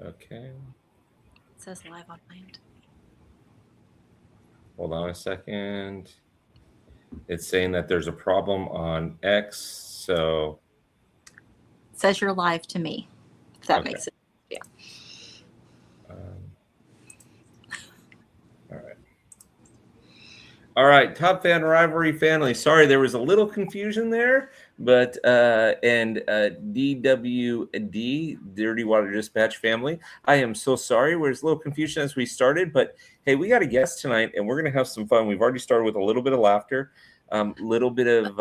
Okay. It says live on my end. Hold on a second. It's saying that there's a problem on X. So, It says you're live to me, if that okay. makes it. Yeah. Um, all right. All right, Top Fan Rivalry family. Sorry, there was a little confusion there, but and DWD Dirty Water Dispatch family. I am so sorry. There's a little confusion as we started, but hey, we got a guest tonight, and we're gonna have some fun. We've already started with a little bit of laughter, little bit of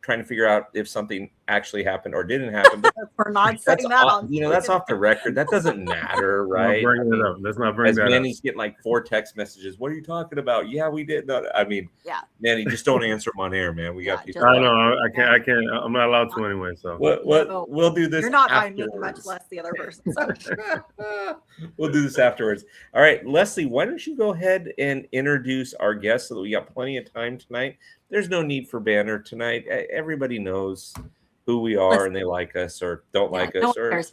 trying to figure out if something actually happened or didn't happen. But We're not saying that on that's off the record. That doesn't matter, I'm not right? bringing it up. Let's not bring As that up. Manny's getting like 4 text messages. What are you talking about? Yeah, we did. No, I mean, Yeah. Manny, just don't answer them on air, man. We got people. I know. I can't. I'm not allowed to anyway. So What? No, We'll do this. You're not by me, afterwards. much less the other person. So. We'll do this afterwards. All right, Leslie, why don't you go ahead and introduce our guests so that we got plenty of time tonight. There's no need for banner tonight. Everybody knows who we are and they like us or don't like us or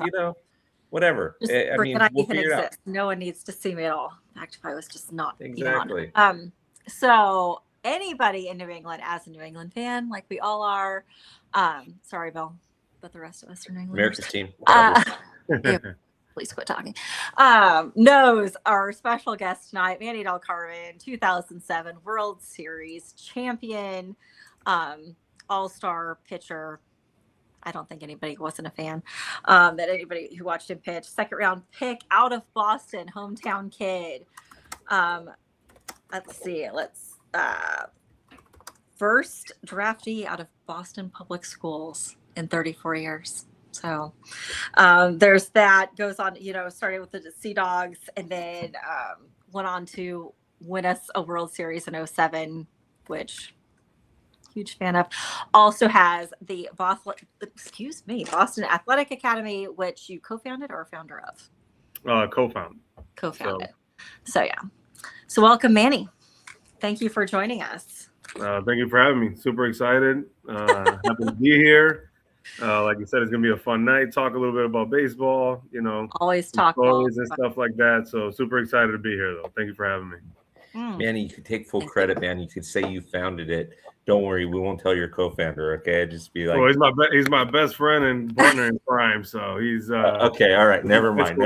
whatever. Just I mean, I we'll even figure it out. exist. No one needs to see me at all. In fact, if I was just not Exactly. So anybody in New England, as a New England fan, like we all are, sorry, Bill, but the rest of us are New England. America's team. Please quit talking. Knows our special guest tonight, Manny Delcarmen, 2007 World Series champion, all-star pitcher. I don't think anybody wasn't a fan. That anybody who watched him pitch, second round pick out of Boston, hometown kid. Let's see. First draftee out of Boston public schools in 34 years. So there's that. Goes on, started with the Sea Dogs and then went on to win us a World Series in 2007, which huge fan of. Also has the Boston Athletic Academy, which you co-founded or founder of? Co-founded. So yeah. So welcome, Manny. Thank you for joining us. Thank you for having me. Super excited. Happy to be here. Like you said, it's gonna be a fun night. Talk a little bit about baseball. Always talk stories and stuff like that. So super excited to be here, though. Thank you for having me. Manny, you could take full credit, man. You could say you founded it. Don't worry, we won't tell your co-founder. Okay, just be like, he's my best friend and partner in crime. So he's okay. All right, never mind.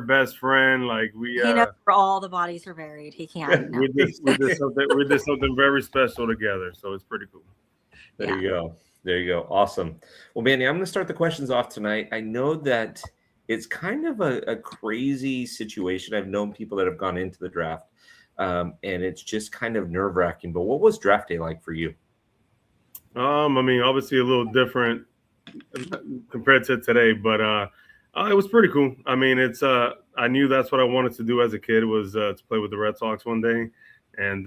Best friend. Like we. He knows where all the bodies are buried. He can't. we did something very special together. So it's pretty cool. There you go. Awesome. Well, Manny, I'm going to start the questions off tonight. I know that it's kind of a crazy situation. I've known people that have gone into the draft. And it's just kind of nerve-wracking. But what was draft day like for you? I mean, obviously a little different compared to today, but it was pretty cool. I mean, it's I knew that's what I wanted to do as a kid was to play with the Red Sox one day, and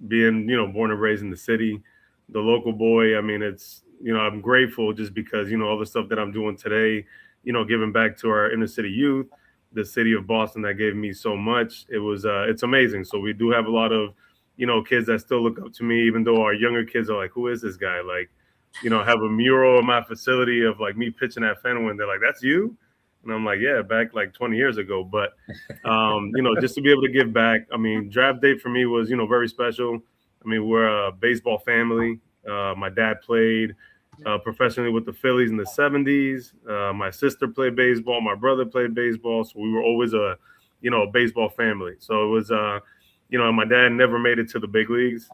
being born and raised in the city, the local boy. I mean, it's I'm grateful just because all the stuff that I'm doing today, giving back to our inner city youth. The city of Boston that gave me so much. It was it's amazing. So we do have a lot of kids that still look up to me, even though our younger kids are like, who is this guy? Like, have a mural in my facility of like me pitching at Fenway, and they're like, that's you? And I'm like, yeah, back like 20 years ago. But just to be able to give back. I mean, draft day for me was very special. I mean, we're a baseball family. My dad played professionally with the Phillies in the 70s. My sister played baseball. My brother played baseball. So we were always a baseball family. So it was, my dad never made it to the big leagues.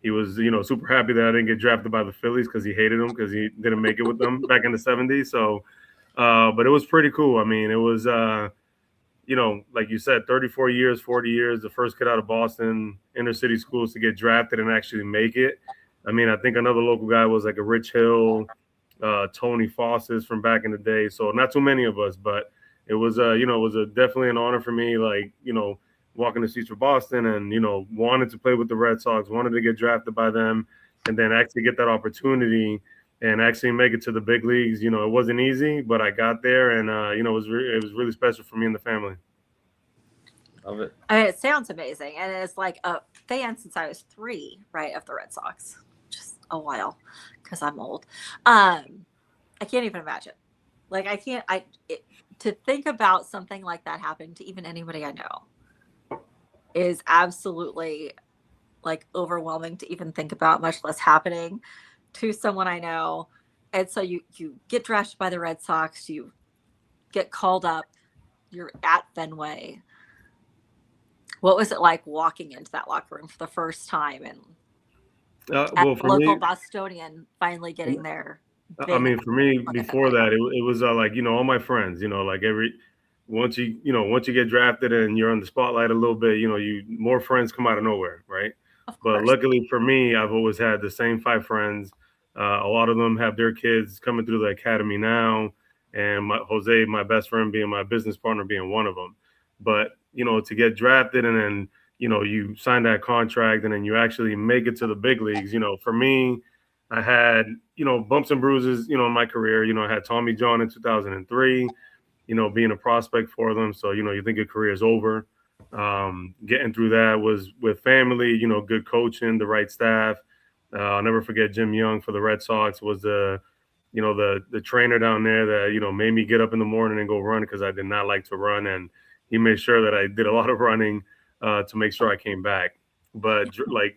He was, super happy that I didn't get drafted by the Phillies because he hated them because he didn't make it with them back in the 70s. So, but it was pretty cool. I mean, it was, like you said, 34 years, 40 years, the first kid out of Boston, inner city schools to get drafted and actually make it. I mean, I think another local guy was like a Rich Hill, Tony Fawcett from back in the day. So not too many of us, but it was, definitely an honor for me, like, walking the streets for Boston and, wanted to play with the Red Sox, wanted to get drafted by them, and then actually get that opportunity and actually make it to the big leagues. It wasn't easy, but I got there and, it was really special for me and the family. Love it. I mean, it sounds amazing. And it's like a fan since I was 3, right, of the Red Sox. Just a while because I'm old. I can't even imagine Like I can't. To think about something like that happening to even anybody I know is absolutely like overwhelming to even think about, much less happening to someone I know. And so you get drafted by the Red Sox, you get called up, you're at Fenway. What was it like walking into that locker room for the first time and as Well, a for local me, Bostonian finally getting there? I Big mean, for me, look at before Fenway. that, it was like, all my friends, like once you get drafted and you're on the spotlight a little bit, more friends come out of nowhere, right? Of But course. luckily for me, I've always had the same five friends. A lot of them have their kids coming through the academy now, and Jose, my best friend, being my business partner, being one of them. But to get drafted and then you sign that contract and then you actually make it to the big leagues. For me, I had bumps and bruises in my career. I had Tommy John in 2003. Being a prospect for them, so you think your career is over. Getting through that was with family, good coaching, the right staff. I'll never forget Jim Young for the Red Sox was the trainer down there that made me get up in the morning and go run because I did not like to run, and he made sure that I did a lot of running to make sure I came back. But like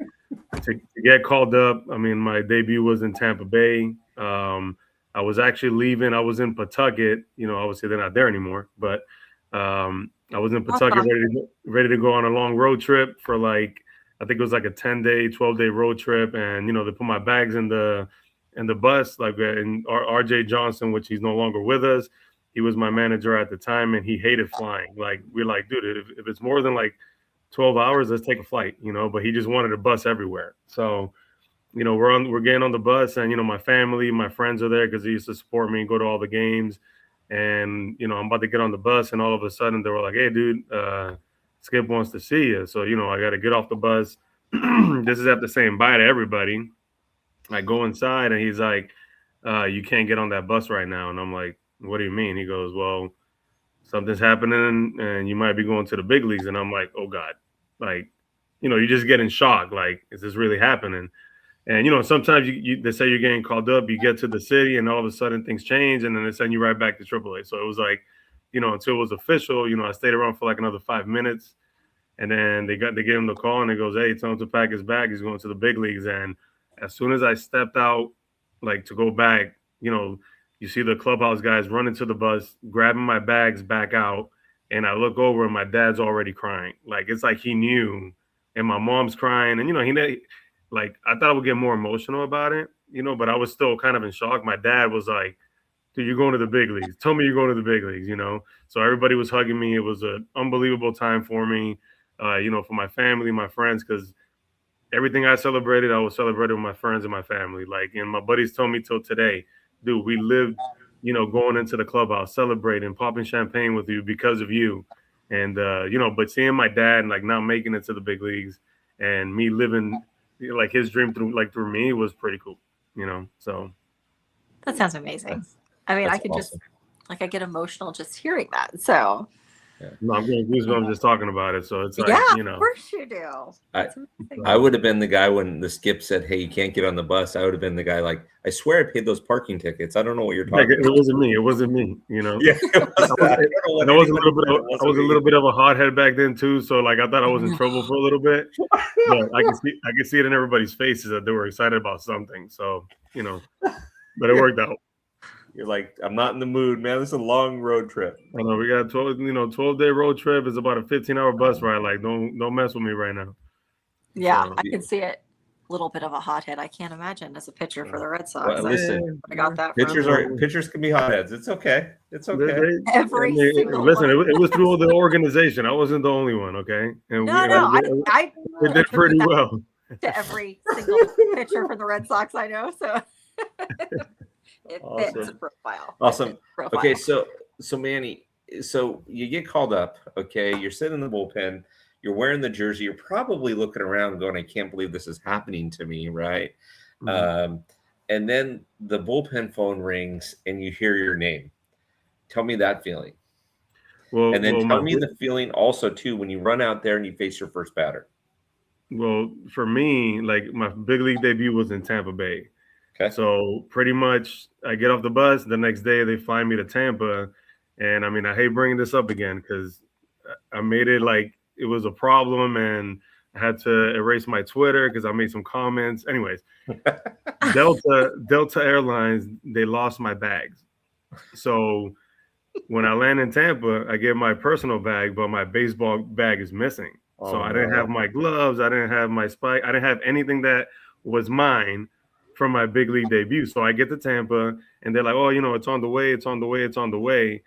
to get called up, I mean, my debut was in Tampa Bay. I was actually leaving. I was in Pawtucket. Obviously they're not there anymore, but I was in Pawtucket Awesome. ready to go on a long road trip for like I think it was like a 10-day, 12-day road trip, and they put my bags in the bus. Like and R.J. Johnson, which he's no longer with us, he was my manager at the time, and he hated flying. Like we're like, dude, if it's more than like 12 hours, let's take a flight, but he just wanted a bus everywhere. So we're getting on the bus, and my family, my friends are there because they used to support me and go to all the games. And I'm about to get on the bus, and all of a sudden they were like, "Hey, dude, Skip wants to see you." So I got to get off the bus. This is after saying bye to everybody. I go inside, and he's like, "You can't get on that bus right now." And I'm like, "What do you mean?" He goes, "Well, something's happening, and you might be going to the big leagues." And I'm like, "Oh God!" Like, you just get in shock. Like, is this really happening? And sometimes they say you're getting called up, you get to the city, and all of a sudden things change, and then they send you right back to AAA. So it was like, until it was official, I stayed around for like another 5 minutes, and then they gave him the call, and it goes, "Hey, tell him to pack his bag. He's going to the big leagues." And as soon as I stepped out, like to go back, you see the clubhouse guys running to the bus, grabbing my bags back out, and I look over, and my dad's already crying. Like it's like he knew, and my mom's crying, and he. Like I thought I would get more emotional about it, but I was still kind of in shock. My dad was like, "Dude, you're going to the big leagues. Tell me you're going to the big leagues." So everybody was hugging me. It was an unbelievable time for me, for my family, my friends, because everything I celebrated, I was celebrating with my friends and my family. Like, and my buddies told me till today, dude, we lived, going into the clubhouse, celebrating, popping champagne with you because of you. And, but seeing my dad like not making it to the big leagues and me living like his dream through me was pretty cool, so. That sounds amazing. I mean, I That's could awesome. I get emotional just hearing that. So No, I'm getting goosebumps just talking about it. So it's like, yeah, of course you do. I would have been the guy when the Skip said, "Hey, you can't get on the bus." I would have been the guy like, "I swear I paid those parking tickets. I don't know what you're talking it about." wasn't me. It wasn't me, Yeah, I was a little bit of a hothead back then too. So like I thought I was in trouble for a little bit, but I can see it in everybody's faces that they were excited about something. So but it worked out. You're like, "I'm not in the mood, man. This is a long road trip." I know we got a 12-day road trip. It's about a 15-hour bus ride. Like don't mess with me right now. Yeah, So, I can see it. A little bit of a hothead. I can't imagine as a pitcher for the Red Sox. Well, listen, I got that from pitchers can be hotheads. It's okay. It's okay. every single listen, one. it was through the organization. I wasn't the only one, okay? And No, I we did pretty well. to every single pitcher for the Red Sox I know. So it fits the profile. Awesome. Okay, so Manny, so you get called up. Okay, you're sitting in the bullpen. You're wearing the jersey. You're probably looking around, going, "I can't believe this is happening to me." Right? Mm-hmm. And then the bullpen phone rings, and you hear your name. Tell me that feeling. Well, and then tell me the feeling also too when you run out there and you face your first batter. Well, for me, like my big league debut was in Tampa Bay. Okay. So pretty much I get off the bus. The next day they fly me to Tampa. And I mean, I hate bringing this up again because I made it like it was a problem and I had to erase my Twitter because I made some comments. Anyways, Delta Airlines, they lost my bags. So when I land in Tampa, I get my personal bag, but my baseball bag is missing. So Oh, I didn't have no. my gloves, I didn't have my spike, I didn't have anything that was mine from my big league debut. So I get to Tampa and they're like, "Oh, it's on the way, it's on the way, it's on the way."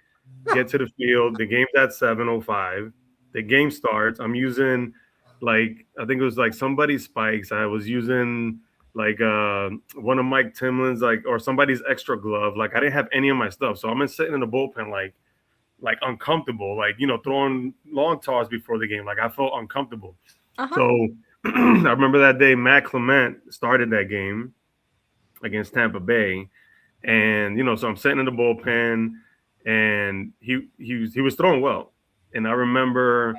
Get to the field, the game's at 7:05. The game starts. I'm using like I think it was like somebody's spikes. I was using like one of Mike Timlin's like or somebody's extra glove. Like I didn't have any of my stuff. So I'm sitting in the bullpen like uncomfortable, like throwing long toss before the game. Like I felt uncomfortable. Uh-huh. So I remember that day Matt Clement started that game against Tampa Bay. And so I'm sitting in the bullpen and he was throwing well. And I remember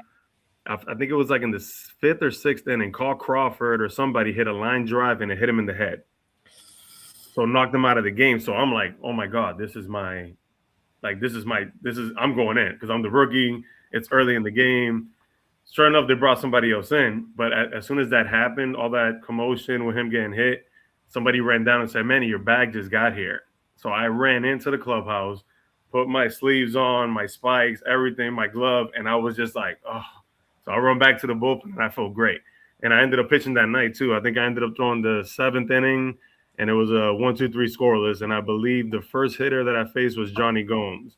I think it was like in the fifth or sixth inning, Carl Crawford or somebody hit a line drive and it hit him in the head. So knocked him out of the game. So I'm like, oh my God, I'm going in because I'm the rookie. It's early in the game. Sure enough, they brought somebody else in. But as soon as that happened, all that commotion with him getting hit, somebody ran down and said, "Manny, your bag just got here." So I ran into the clubhouse, put my sleeves on, my spikes, everything, my glove, and I was just like, oh. So I run back to the bullpen, and I felt great. And I ended up pitching that night, too. I think I ended up throwing the seventh inning, and it was a 1-2-3 scoreless. And I believe the first hitter that I faced was Johnny Gomes.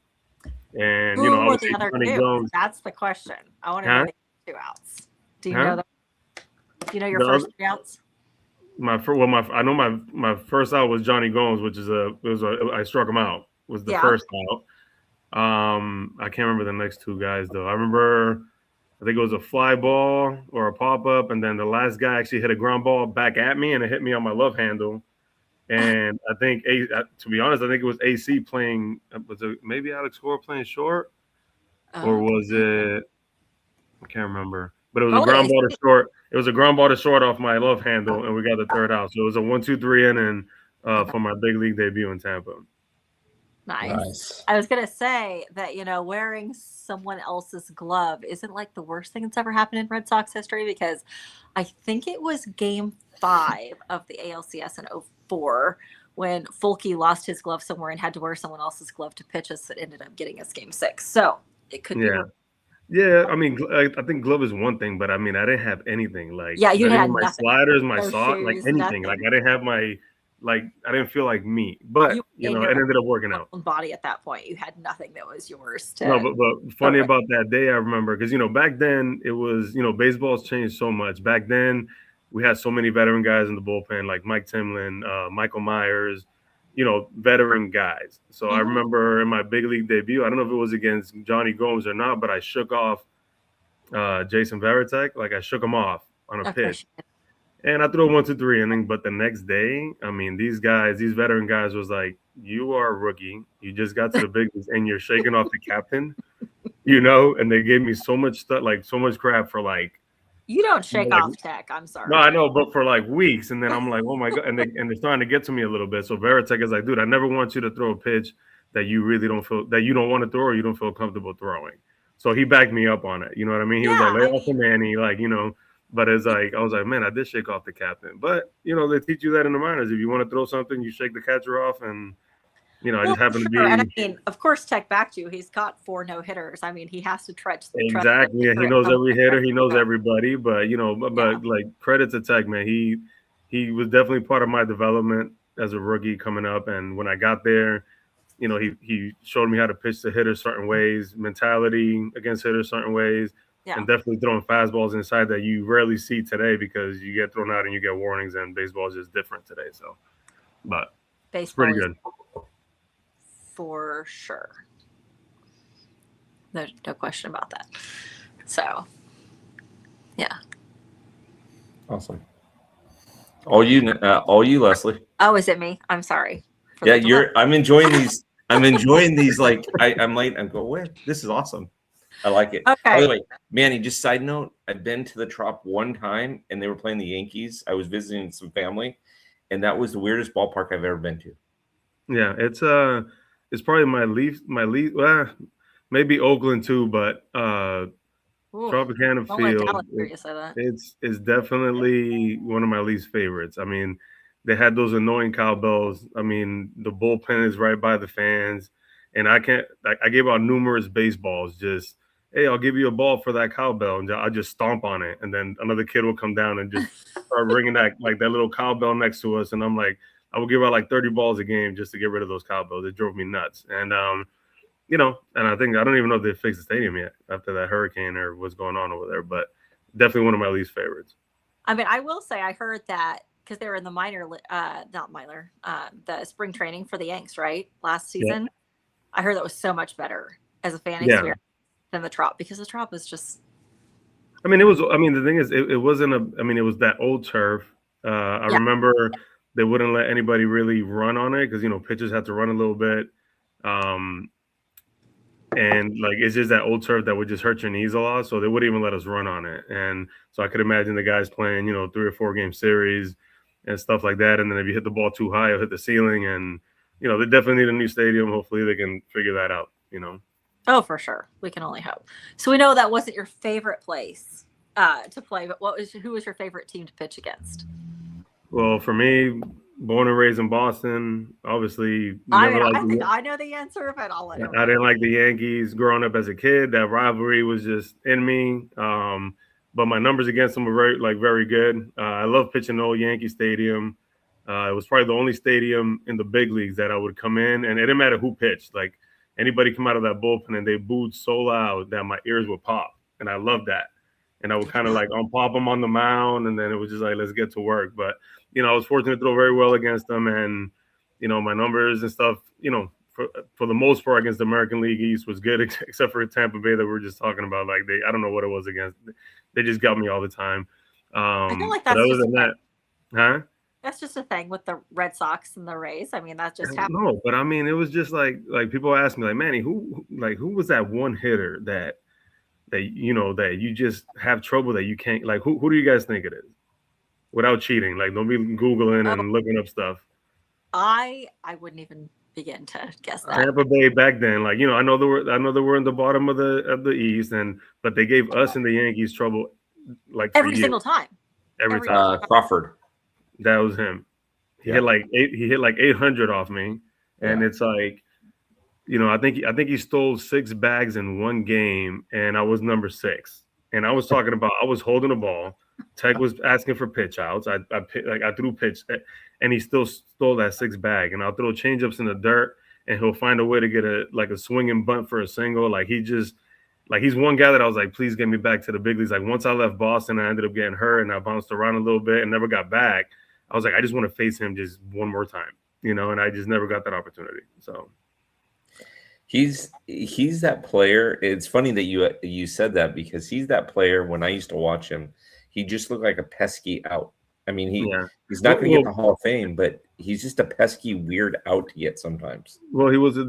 And, Who were obviously the other Johnny two? Gomes. That's the question. I want to Huh? know the 2 outs. Do you Huh? know that? Do you know your The first other- 3 outs? I know my first out was Johnny Gomes, which is I struck him out. Was the Yeah. first out. I can't remember the next 2 guys though. I remember I think it was a fly ball or a pop up, and then the last guy actually hit a ground ball back at me, and it hit me on my love handle. And I think to be honest, I think it was AC playing. Was it maybe Alex Cora playing short, or was it? I can't remember. But it was a ground ball to short. It was a ground ball to short off my love handle, and we got the third out. So it was a 1-2-3 inning for my big league debut in Tampa. Nice. I was gonna say that wearing someone else's glove isn't like the worst thing that's ever happened in Red Sox history, because I think it was Game 5 of the ALCS in 2004 when Fulke lost his glove somewhere and had to wear someone else's glove to pitch us that ended up getting us Game 6. So it could be. Yeah, I mean, I think glove is one thing, but I mean, I didn't have anything like you had my nothing. sliders, my No sock, like shoes, anything. nothing. Like I didn't have I didn't feel like me. But it ended up working out. Body at that point, you had nothing that was yours. No, but funny about that day, I remember because back then it was baseball's changed so much. Back then we had so many veteran guys in the bullpen, like Mike Timlin, Michael Myers. Veteran guys. So I remember in my big league debut, I don't know if it was against Johnny Gomes or not, but I shook off Jason Varitek. Like I shook him off on a pitch. And I threw a 1-2-3 inning. But the next day, I mean, these veteran guys was like, "You are a rookie. You just got to the big leagues and you're shaking off the captain," and they gave me so much stuff, like so much crap for like, you don't shake off Tech. I'm sorry. No, I know, but for like weeks, and then I'm like, oh my God, and they're starting to get to me a little bit. So Varitek is like, dude, I never want you to throw a pitch that you really don't feel that you don't want to throw or you don't feel comfortable throwing. So he backed me up on it. You know what I mean? He was like, lay off the Manny, like But it's like I was like, man, I did shake off the captain. But they teach you that in the minors. If you want to throw something, you shake the catcher off, and I just happen to be. And I mean, of course, Tech backed you. He's got 4 no-hitters. I mean, he has to trudge. Exactly, and he knows every hitter. He knows everybody. But like credit to Tech, man. He was definitely part of my development as a rookie coming up. And when I got there, he showed me how to pitch to hitters certain ways, mentality against hitters certain ways, and definitely throwing fastballs inside that you rarely see today because you get thrown out and you get warnings, and baseball is just different today. So, but baseball pretty good. For sure. There's no question about that. So, yeah. Awesome. All you, Leslie. Oh, is it me? I'm sorry. Yeah, I'm enjoying these. I'm enjoying these. Like I'm late. I'm going, where? This is awesome. I like it. Okay. By the way, Manny, just side note, I've been to the Trop one time and they were playing the Yankees. I was visiting some family and that was the weirdest ballpark I've ever been to. Yeah, it's probably my least. Well, maybe Oakland too, but Ooh, Tropicana don't let Field, Dallas hear you say that. it's definitely one of my least favorites. I mean, they had those annoying cowbells. I mean, the bullpen is right by the fans, and I can't. I gave out numerous baseballs. Just hey, I'll give you a ball for that cowbell, and I just stomp on it, and then another kid will come down and just start ringing that little cowbell next to us, and I'm like, I will give out like 30 balls a game just to get rid of those cowbells. It drove me nuts, and and I don't even know if they fixed the stadium yet after that hurricane or what's going on over there, but definitely one of my least favorites. I mean, I will say I heard that because they were in the the spring training for the Yanks, right? Last season. Yeah. I heard that was so much better as a fan experience than the Trop, because the Trop was just. I mean, the thing is, it wasn't it was that old turf. I remember they wouldn't let anybody really run on it because, pitchers had to run a little bit. And like it's just that old turf that would just hurt your knees a lot, so they wouldn't even let us run on it. And so I could imagine the guys playing, 3 or 4 game series and stuff like that. And then if you hit the ball too high, it'll hit the ceiling. And they definitely need a new stadium. Hopefully they can figure that out. Oh, for sure. We can only hope. So we know that wasn't your favorite place to play, but who was your favorite team to pitch against? Well, for me, born and raised in Boston, obviously. I think I know the answer, but I'll let him. I didn't like the Yankees growing up as a kid. That rivalry was just in me. But my numbers against them were very good. I love pitching the old Yankee Stadium. It was probably the only stadium in the big leagues that I would come in, and it didn't matter who pitched. Like anybody come out of that bullpen and they booed so loud that my ears would pop, and I loved that. And I would kind of like unpop them on the mound, and then it was just like, let's get to work. But I was fortunate to throw very well against them, and my numbers and stuff, for the most part against the American League East was good, except for Tampa Bay that we were just talking about. Like I don't know what it was against. They just got me all the time. I feel like that's but other than that, huh? That's just a thing with the Red Sox and the Rays. I mean, that just happened. No, but I mean, it was just like people ask me, like, Manny, who was that one hitter that you just have trouble that you can't, like, who do you guys think it is? Without cheating, like, don't be Googling and looking up stuff. I wouldn't even begin to guess that. Tampa Bay back then, like, I know they were in the bottom of the East, but they gave us and the Yankees trouble like every single time. Every time. Crawford. That was him. He hit like 800 off me, and it's like, I think he stole 6 bags in one game, and I was number 6. And I was talking about I was holding the ball. Tech was asking for pitch outs. I threw pitch, and he still stole that 6 bag. And I'll throw changeups in the dirt, and he'll find a way to get a swinging bunt for a single. Like he's one guy that I was like, please get me back to the big leagues. Like once I left Boston, I ended up getting hurt, and I bounced around a little bit and never got back. I was like, I just want to face him just one more time, and I just never got that opportunity. So he's that player. It's funny that you said that, because he's that player. When I used to watch him, he just looked like a pesky out. I mean, he's not going to get the Hall of Fame, but he's just a pesky weird out to get sometimes. Well, he was a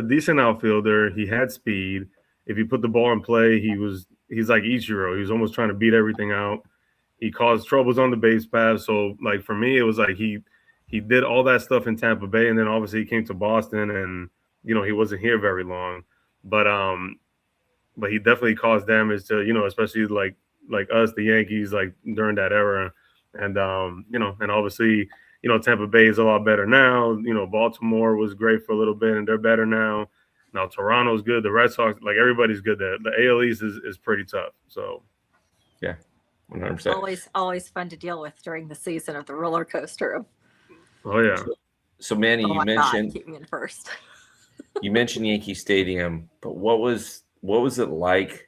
decent outfielder. He had speed. If you put the ball in play, he's like Ichiro. He was almost trying to beat everything out. He caused troubles on the base paths. So, like, for me, it was like he did all that stuff in Tampa Bay, and then obviously he came to Boston, and he wasn't here very long. But he definitely caused damage to especially like us, the Yankees, like during that era. And and obviously Tampa Bay is a lot better now. Baltimore was great for a little bit, and they're better now. Now Toronto's good. The Red Sox, like everybody's good there. The AL East is pretty tough. So yeah. 100%. Always fun to deal with during the season of the roller coaster. Oh yeah. So Manny, you mentioned keep me in first. You mentioned Yankee Stadium, but what was it like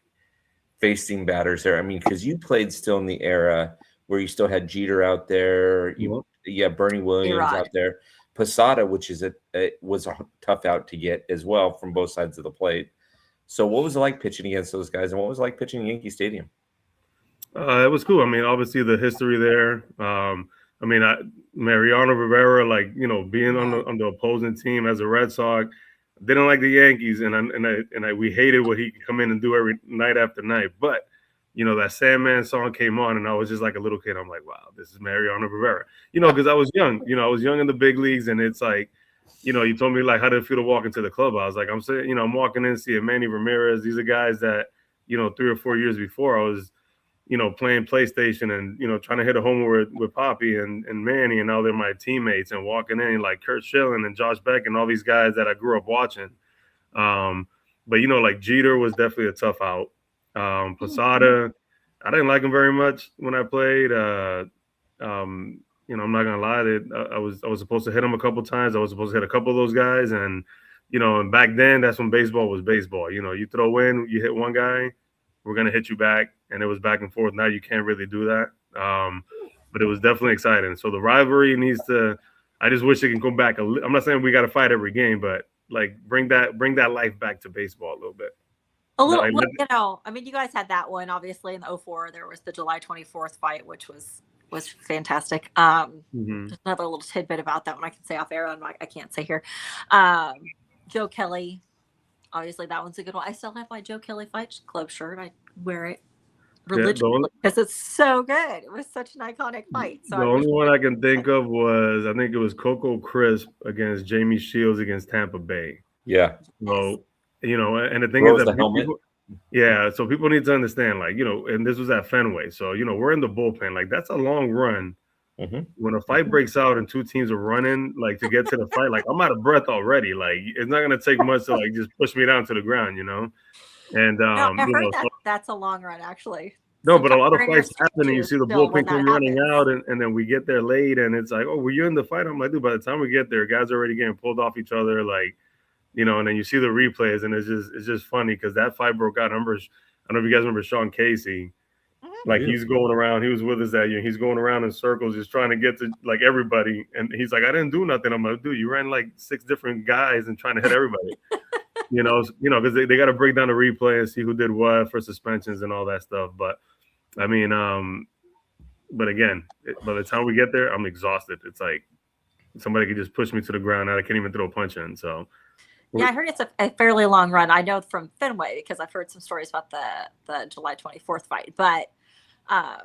facing batters there? I mean, because you played still in the era where you still had Jeter out there, Bernie Williams out there, Posada, which was a tough out to get as well from both sides of the plate. So what was it like pitching against those guys, and what was it like pitching Yankee Stadium? It was cool. I mean, obviously the history there. Mariano Rivera, like being on the opposing team as a Red Sox, didn't like the Yankees, and we hated what he could come in and do every night after night. But that Sandman song came on, and I was just like a little kid. I'm like, wow, this is Mariano Rivera. Because I was young. I was young in the big leagues, and it's like, you told me like how did it feel to walk into the club. I was like, I'm saying, I'm walking in seeing Manny Ramirez. These are guys that, 3 or 4 years before I was, playing PlayStation and, trying to hit a homer with Poppy and Manny, and now they're my teammates, and walking in like Kurt Schilling and Josh Beck and all these guys that I grew up watching. But like Jeter was definitely a tough out. Posada, I didn't like him very much when I played. I'm not gonna lie, that I was supposed to hit him a couple times. I was supposed to hit a couple of those guys, and and back then that's when baseball was baseball. You throw in, you hit one guy, we're gonna hit you back, and it was back and forth. Now you can't really do that. But it was definitely exciting. So the rivalry needs to. I just wish it can go back. I'm not saying we got to fight every game, but like bring that life back to baseball a little bit. A little, well, I mean, you guys had that one obviously in the 04. There was the July 24th fight, which was fantastic. There's another little tidbit about that one I can say off air. I can't say here. Joe Kelly, obviously that one's a good one. I still have my Joe Kelly Fight Club shirt. I wear it religiously because it's so good. It was such an iconic fight. So the only one I can think of was, I think it was Coco Crisp against Jamie Shields against Tampa Bay. Yeah. So, and the thing is that so people need to understand, like, and this was at Fenway. So, we're in the bullpen. Like, that's a long run. When a fight breaks out and two teams are running, like, to get to the fight, like, I'm out of breath already. Like, it's not going to take much to, like, just push me down to the ground, And, I heard that's a long run, actually. No, but a lot of fights happen, and you see the bullpen come running out, and then we get there late, and it's like, oh, were you in the fight? I'm like, dude, by the time we get there, guys are already getting pulled off each other, like, and then you see the replays, and it's just funny because that fight broke out. I don't know if you guys remember Sean Casey. Like, he's going around. He was with us that year. He's going around in circles just trying to get to, like, everybody. And he's like, I didn't do nothing. I'm like, dude, you ran, like, 6 different guys and trying to hit everybody. Because they got to break down the replay and see who did what for suspensions and all that stuff. But, I mean, but again, by the time we get there, I'm exhausted. It's like somebody could just push me to the ground. I can't even throw a punch in. So. Yeah, I heard it's a fairly long run. I know from Fenway because I've heard some stories about the July 24th fight. But a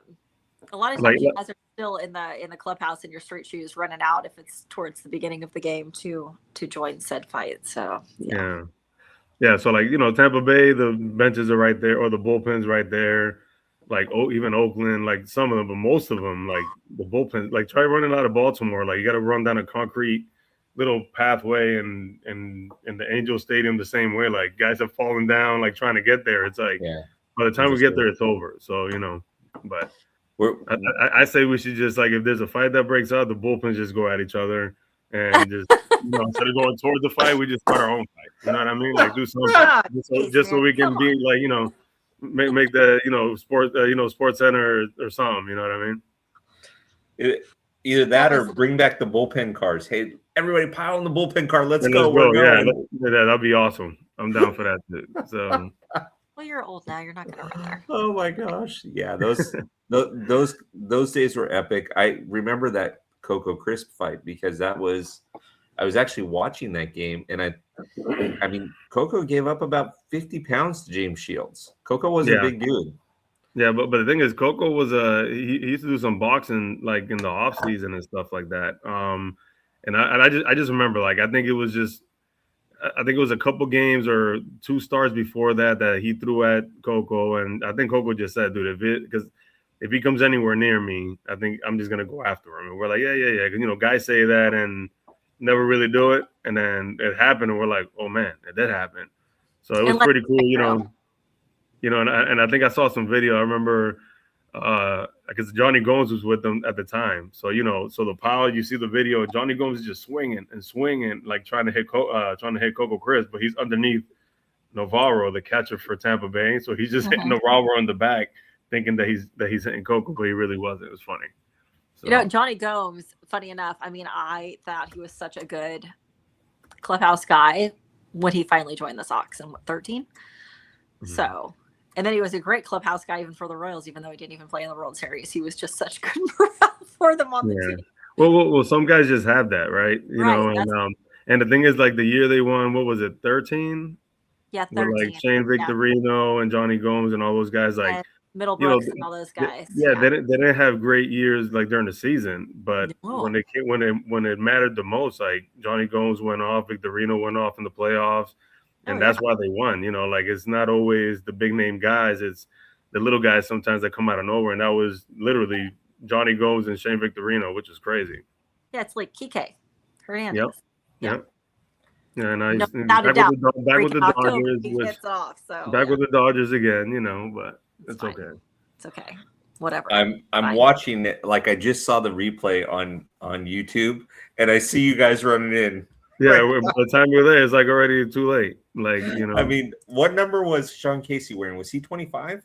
lot of times you guys are still in the clubhouse in your street shoes, running out if it's towards the beginning of the game to join said fight. So yeah. So like Tampa Bay, the benches are right there, or the bullpen's right there. Like even Oakland, like some of them, but most of them, like the bullpen. Like try running out of Baltimore. Like you got to run down a concrete little pathway and the Angel Stadium the same way. Like guys have fallen down like trying to get there. It's like by the time we get there, it's over. So but I say we should just, like, if there's a fight that breaks out, the bullpens just go at each other and just instead of going towards the fight, we just start our own fight. You know what I mean? Like do something just so we can be like make the Sports Center or something. You know what I mean? Either that or bring back the bullpen cars. Hey, everybody pile in the bullpen car. Let's go. We're going. Yeah, that'd be awesome. I'm down for that too. So. Well, you're old now. You're not going to run there. Oh my gosh! Yeah, those days were epic. I remember that Coco Crisp fight because I was actually watching that game, and I mean, Coco gave up about 50 pounds to James Shields. Coco was a big dude. Yeah, but the thing is, Coco was he used to do some boxing like in the off season and stuff like that. And I just remember, like, I think it was a couple games or 2 starts before that he threw at Coco, and I think Coco just said, dude, because if he comes anywhere near me, I think I'm just gonna go after him. And we're like, yeah, because guys say that and never really do it, and then it happened, and we're like, oh man, it did happen. So it was pretty cool, and I think I saw some video. I remember because Johnny Gomes was with them at the time. So so the pile, you see the video, Johnny Gomes is just swinging, like trying to hit Coco Crisp, but he's underneath Navarro, the catcher for Tampa Bay. So he's just hitting Navarro in the back, thinking that he's hitting Coco, but he really wasn't. It was funny. So. Johnny Gomes, funny enough, I mean, I thought he was such a good clubhouse guy when he finally joined the Sox in 13. So. And then he was a great clubhouse guy even for the Royals, even though he didn't even play in the World Series. He was just such good morale for them on the team. Well, some guys just have that, right? And the thing is, like, the year they won, what was it, 13? Yeah, 13. Like Shane Victorino and Johnny Gomes and all those guys, like, Middlebrooks and all those guys. They didn't have great years like during the season, but when it mattered the most, like Johnny Gomes went off, Victorino went off in the playoffs, and that's why they won. Like it's not always the big name guys; it's the little guys sometimes that come out of nowhere, and that was literally Johnny Gomes and Shane Victorino, which is crazy. Yeah, it's like Kike Hernandez. Yep. Yeah, and I back with the Dodgers, back with the Dodgers again, but it's okay. It's okay. Whatever. I'm watching it. Like I just saw the replay on YouTube, and I see you guys running in. Yeah, by the time you're there, it's like already too late. Like I mean, what number was Sean Casey wearing? Was he 25?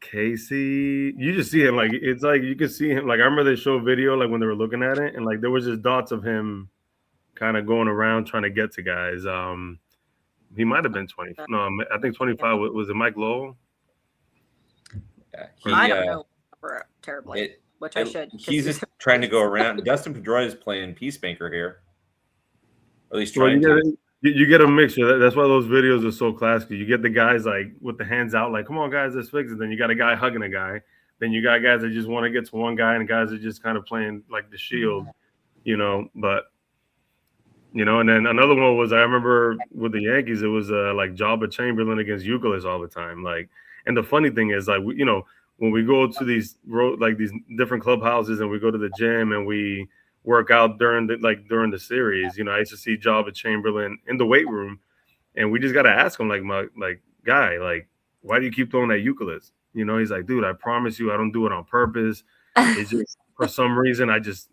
Casey, you just see him like it's like you can see him. Like I remember they showed video like when they were looking at it, and like there was just dots of him kind of going around trying to get to guys. He might have been 20. No, I think 25 was it Mike Lowell? Yeah, I don't know terribly, which I should. He's just trying to go around. Dustin Pedroia is playing peacemaker here. At least trying to. You get a mixture. That's why those videos are so classic. You get the guys like with the hands out, like, come on, guys, let's fix it. Then you got a guy hugging a guy. Then you got guys that just want to get to one guy, and guys that just kind of playing like the shield, but. And then another one was I remember with the Yankees, it was like Jabba Chamberlain against Euclid all the time. Like, and the funny thing is, like, when we go to these these different clubhouses and we go to the gym and we work out during the series, I used to see Jabba Chamberlain in the weight room, and we just got to ask him, guy, like, why do you keep throwing that Euclid? He's like, dude, I promise you, I don't do it on purpose. It's just for some reason I just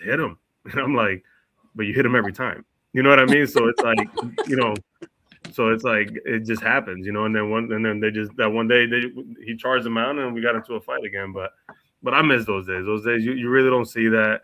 hit him, and I'm like. But you hit him every time. You know what I mean? So it's like, so it's like it just happens, and then they just that one day he charged them out and we got into a fight again. But I miss those days. Those days you really don't see that.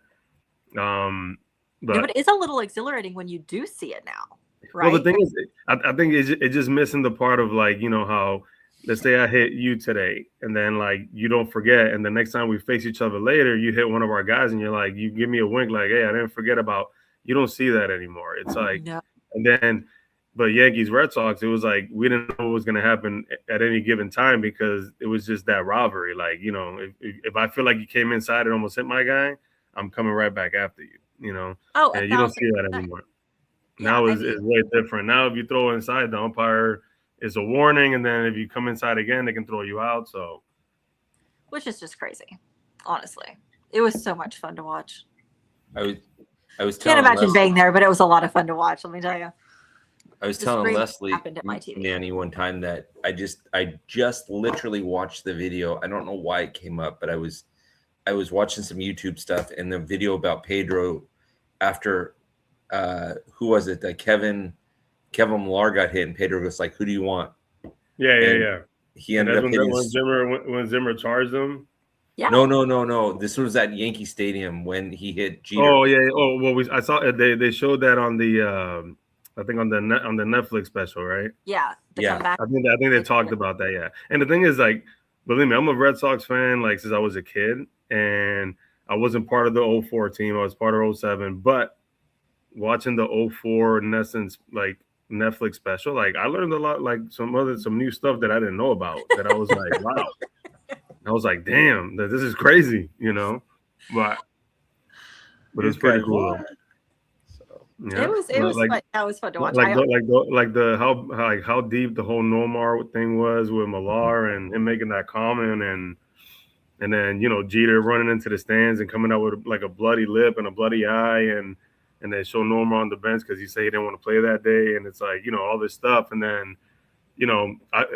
But it's a little exhilarating when you do see it now, right? Well, the thing is, I think it's just missing the part of like how let's say I hit you today, and then like you don't forget, and the next time we face each other later, you hit one of our guys, and you're like, you give me a wink, like, hey, I didn't forget about. You don't see that anymore. It's like, and then, but Yankees Red Sox, it was like we didn't know what was going to happen at any given time because it was just that rivalry. Like, if I feel like you came inside and almost hit my guy, I'm coming right back after you. Oh, and you don't see that anymore. Now it's way different. Now if you throw inside, the umpire is a warning, and then if you come inside again, they can throw you out. So, which is just crazy. Honestly, it was so much fun to watch. I was can't imagine Leslie, being there, but it was a lot of fun to watch. Let me tell you. I was telling Leslie, Nanny, one time that I just literally watched the video. I don't know why it came up, but I was watching some YouTube stuff and the video about Pedro after who was it that Kevin Millar got hit and Pedro was like, "Who do you want?" Yeah. He ended up hitting when Zimmer charged him. Yeah. No. This was at Yankee Stadium when he hit Jeter. Oh yeah. Oh well, I saw they showed that on the I think on the Netflix special, right? Yeah. Yeah. I think they talked about that. Yeah. And the thing is, like, believe me, I'm a Red Sox fan like since I was a kid, and I wasn't part of the 04 team. I was part of 07, but watching the 04 in essence like Netflix special, like I learned a lot, like some new stuff that I didn't know about. That I was like, wow. I was like, damn, this is crazy, but it's pretty cool. So, yeah. It was like, fun. That was fun to watch. How deep the whole Nomar thing was with Millar and him making that comment, and then Jeter running into the stands and coming out with like a bloody lip and a bloody eye, and then show Nomar on the bench because he said he didn't want to play that day, and it's like all this stuff, and then.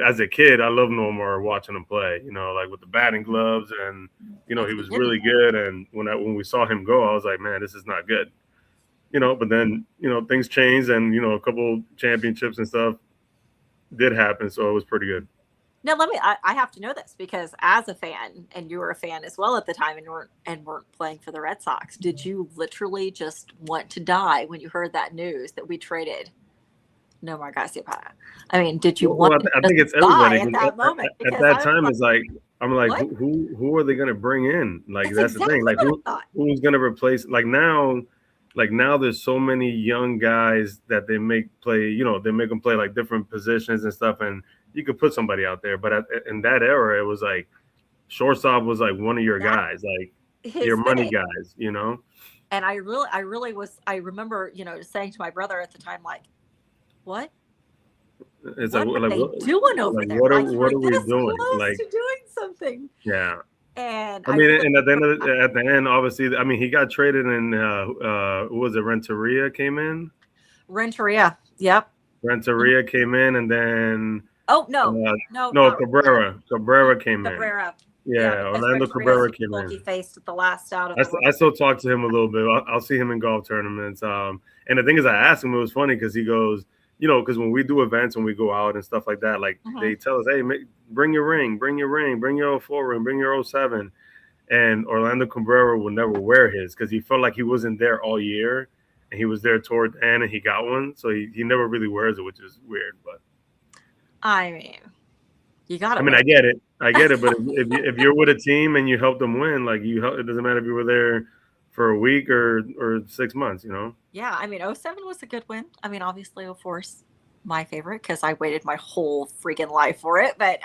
As a kid, I love Nomar watching him play, like with the batting gloves and, he was really good. And when we saw him go, I was like, man, this is not good, but then, things changed and, a couple championships and stuff did happen. So it was pretty good. Now, I have to know this because as a fan, and you were a fan as well at the time and weren't playing for the Red Sox, did you literally just want to die when you heard that news that we traded Nomar Garciaparra? I mean, did you want to I think it's everybody at that moment? At that time, it's like I'm like, who are they going to bring in? Like that's exactly the thing. Like who's going to replace? Like now, there's so many young guys that they make play. They make them play like different positions and stuff. And you could put somebody out there. But in that era, it was like shortstop was like one of your guys, like your money guys, you know. And I really was. I remember, saying to my brother at the time, like, "What? It's What are they doing over there? What are Like, you're we this doing? close Like, to doing something." yeah. And I mean, and at the end, obviously, I mean, he got traded, and who was it? Renteria came in. Renteria, yep. Renteria came in, and then no, Cabrera came Cabrera. in. Yeah, Orlando Cabrera came in. He faced at the last out of I still talk to him a little bit. I'll see him in golf tournaments. And the thing is, I asked him. It was funny because he goes, because when we do events and we go out and stuff like that, like they tell us, hey, bring your ring, bring your 04 ring, bring your 07. And Orlando Cabrera would never wear his because he felt like he wasn't there all year, and he was there toward the end, and he got one, so he never really wears it, which is weird. But I mean, you got it. I mean, I get it, but if you're with a team and you help them win, like it doesn't matter if you were there for a week or 6 months, Yeah, I mean, 07 was a good win. I mean, obviously 04's my favorite because I waited my whole freaking life for it. But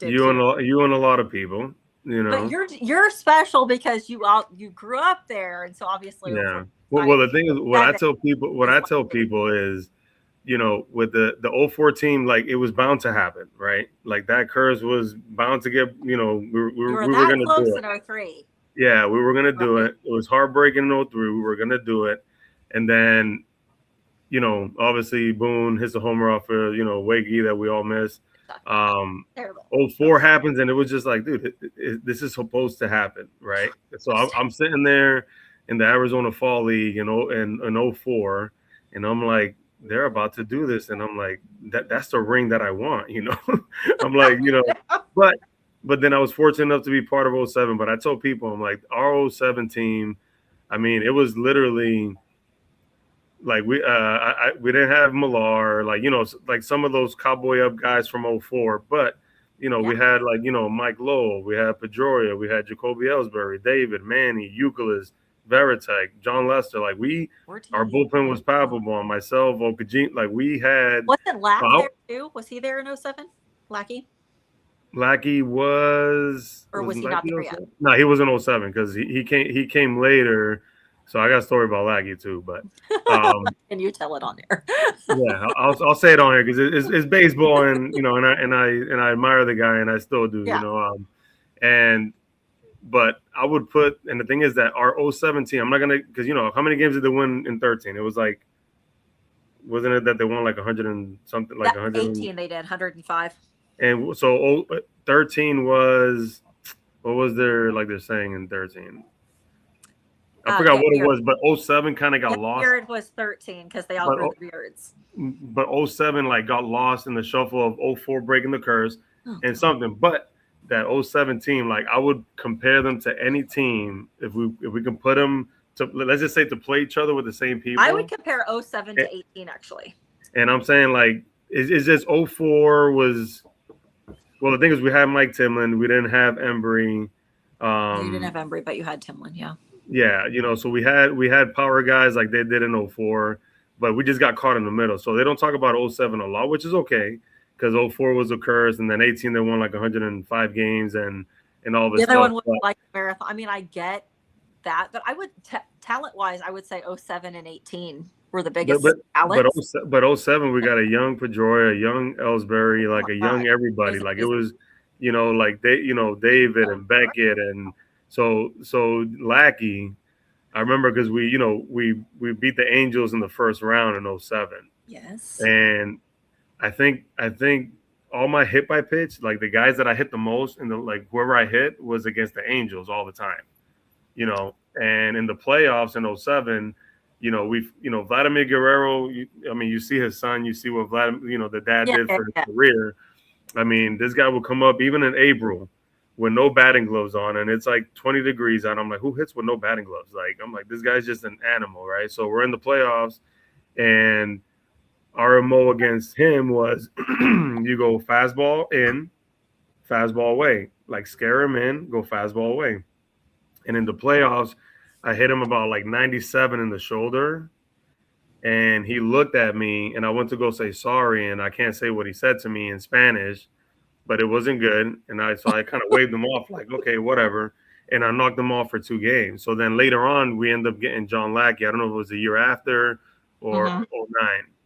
you and a lot of people, But you're special because you grew up there, and so obviously. Yeah. Well, the thing is, what I tell people is, with the 04 team, like it was bound to happen, right? Like that curse was bound to get, we were going to do it. In 03. Yeah, we were going to do it. It was heartbreaking in 03. We were going to do it. And then, obviously Boone hits a homer off for, Wiggy that we all miss. 04 happens, and it was just like, dude, this is supposed to happen, right? So I'm sitting there in the Arizona Fall League in 04, and I'm like, they're about to do this, and I'm like, that's the ring that I want, I'm like, but then I was fortunate enough to be part of 07. But I told people, I'm like, our 07 team, I mean, it was literally like we didn't have Millar, like like some of those cowboy up guys from 04, but we had like Mike Lowell, we had Pedroia, we had Jacoby Ellsbury, David, Manny, Euclid, Veritek, John Lester. Like our bullpen was palpable. On myself, Okajin, like we had. Wasn't Lack there too? Was he there in 07? Lackey was. Or was he not there yet? No, he was in 07 because he came later. So I got a story about Lackey too, but can you tell it on there? Yeah, I'll say it on here because it's baseball, and and I admire the guy, and I still do, but I would put, and the thing is that our 07 team, I'm not gonna, because how many games did they win in 13? It was like, wasn't it that they won like 100 and something, like 118 they did 105, and so 13 was, what was their, like they're saying in 13? I forgot what it was, but 07 kind of got lost. Beard was 13 because they all grew the beards. But 07 like got lost in the shuffle of 04 breaking the curse and something. But that 07 team, like I would compare them to any team if we can put them to, let's just say, to play each other with the same people. I would compare 07 to 18 actually. And I'm saying like it's just 04 was, well, the thing is we had Mike Timlin, we didn't have Embry. You didn't have Embry, but you had Timlin, yeah. Yeah, so we had power guys like they did in 04, but we just got caught in the middle. So they don't talk about 07 a lot, which is okay, because 04 was a curse, and then 18 they won like 105 games and all this stuff. The other one was like marathon. I mean, I get that, but I would talent-wise, I would say 07 and 18 were the biggest talents. But 07 we got a young Pedroia, a young Ellsbury, like a young everybody. Like it was, like David and Beckett and. So Lackey, I remember because we beat the Angels in the first round in 07. Yes. And I think all my hit by pitch, like the guys that I hit the most and like whoever I hit was against the Angels all the time. And in the playoffs in 07, Vladimir Guerrero, you see his son, you see what Vladimir, the dad did for his career. I mean, this guy will come up even in April with no batting gloves on, and it's like 20 degrees out. I'm like, who hits with no batting gloves? Like, I'm like, this guy's just an animal, right? So we're in the playoffs, and our MO against him was you go fastball in, fastball away. Like, scare him in, go fastball away. And in the playoffs, I hit him about like 97 in the shoulder, and he looked at me, and I went to go say sorry, and I can't say what he said to me in Spanish, but it wasn't good. And I kind of waved him off like, okay, whatever. And I knocked him off for 2 games. So then later on, we end up getting John Lackey. I don't know if it was a year after or '09.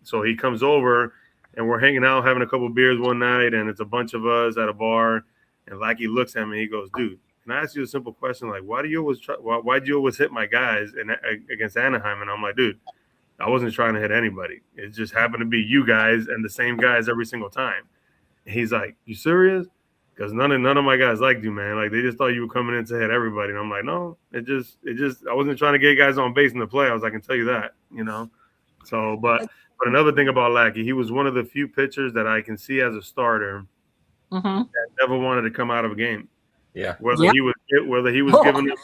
So he comes over, and we're hanging out, having a couple beers one night, and it's a bunch of us at a bar. And Lackey looks at me, and he goes, dude, can I ask you a simple question? Like, why'd you always hit my guys against Anaheim? And I'm like, dude, I wasn't trying to hit anybody. It just happened to be you guys and the same guys every single time. And he's like, you serious? Because none of my guys liked you, man. Like, they just thought you were coming in to hit everybody. And I'm like, no, it just I wasn't trying to get guys on base in the playoffs. I can tell you that, you know. So, but another thing about Lackey, he was one of the few pitchers that I can see as a starter that never wanted to come out of a game. Yeah. Whether he was giving them,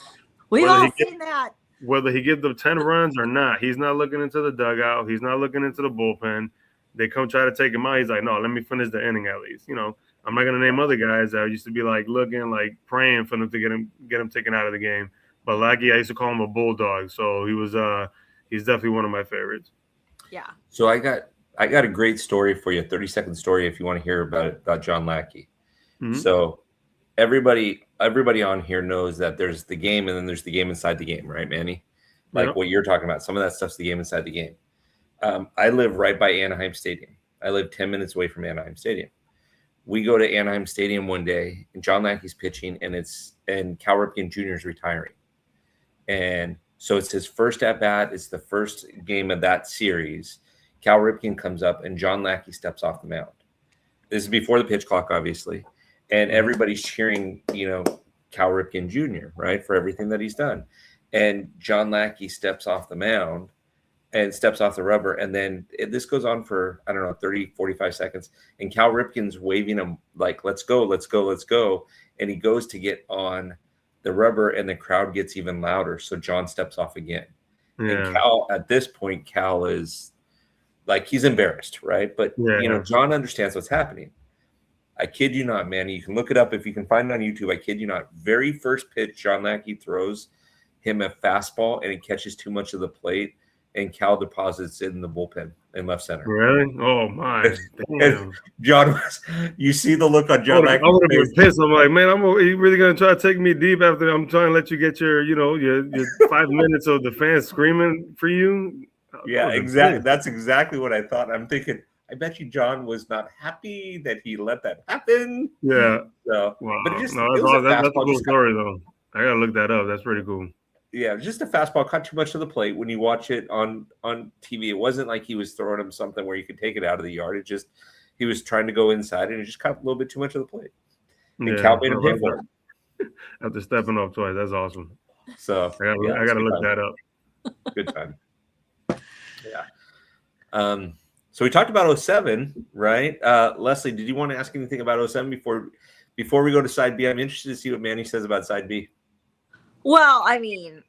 we've all seen that. Whether he gives them 10 runs or not, he's not looking into the dugout. He's not looking into the bullpen. They come try to take him out. He's like, no, let me finish the inning at least. You know, I'm not gonna name other guys that used to be like looking, like praying for them to get him taken out of the game. But Lackey, I used to call him a bulldog. So he's definitely one of my favorites. Yeah. So I got a great story for you, a 30-second story if you want to hear about John Lackey. Mm-hmm. So everybody on here knows that there's the game and then there's the game inside the game, right, Manny? Like what you're talking about. Some of that stuff's the game inside the game. I live right by Anaheim Stadium. I live 10 minutes away from Anaheim Stadium. We go to Anaheim Stadium one day, and John Lackey's pitching, and Cal Ripken Jr. is retiring. And so it's his first at-bat. It's the first game of that series. Cal Ripken comes up, and John Lackey steps off the mound. This is before the pitch clock, obviously. And everybody's cheering, Cal Ripken Jr., right, for everything that he's done. And John Lackey steps off the mound and steps off the rubber. And then this goes on for, 30, 45 seconds. And Cal Ripken's waving him like, let's go, let's go, let's go. And he goes to get on the rubber, and the crowd gets even louder. So John steps off again. Yeah. And Cal, at this point, Cal is like, he's embarrassed, right? But, John understands what's happening. I kid you not, man. You can look it up if you can find it on YouTube. I kid you not. Very first pitch, John Lackey throws him a fastball, and it catches too much of the plate, and Cal deposits it in the bullpen in left center. Really? Oh my! And John, you see the look on John Lackey. I would have been pissed. I'm like, man, you really gonna try to take me deep after I'm trying to let you get your 5 minutes of the fans screaming for you? Yeah, exactly. That's exactly what I thought. I'm thinking, I bet you John was not happy that he let that happen. Yeah. So, wow. But that's a cool story, though. I gotta look that up. That's pretty cool. Yeah, just a fastball caught too much of the plate. When you watch it on TV, it wasn't like he was throwing him something where you could take it out of the yard. It just, he was trying to go inside, and it just caught a little bit too much of the plate. And Cal made him pay for it. After stepping up twice, that's awesome. So I gotta look that up. Good time. Yeah. So we talked about 07, right? Leslie, did you want to ask anything about 07 before we go to side B? I'm interested to see what Manny says about side B. Well, I mean,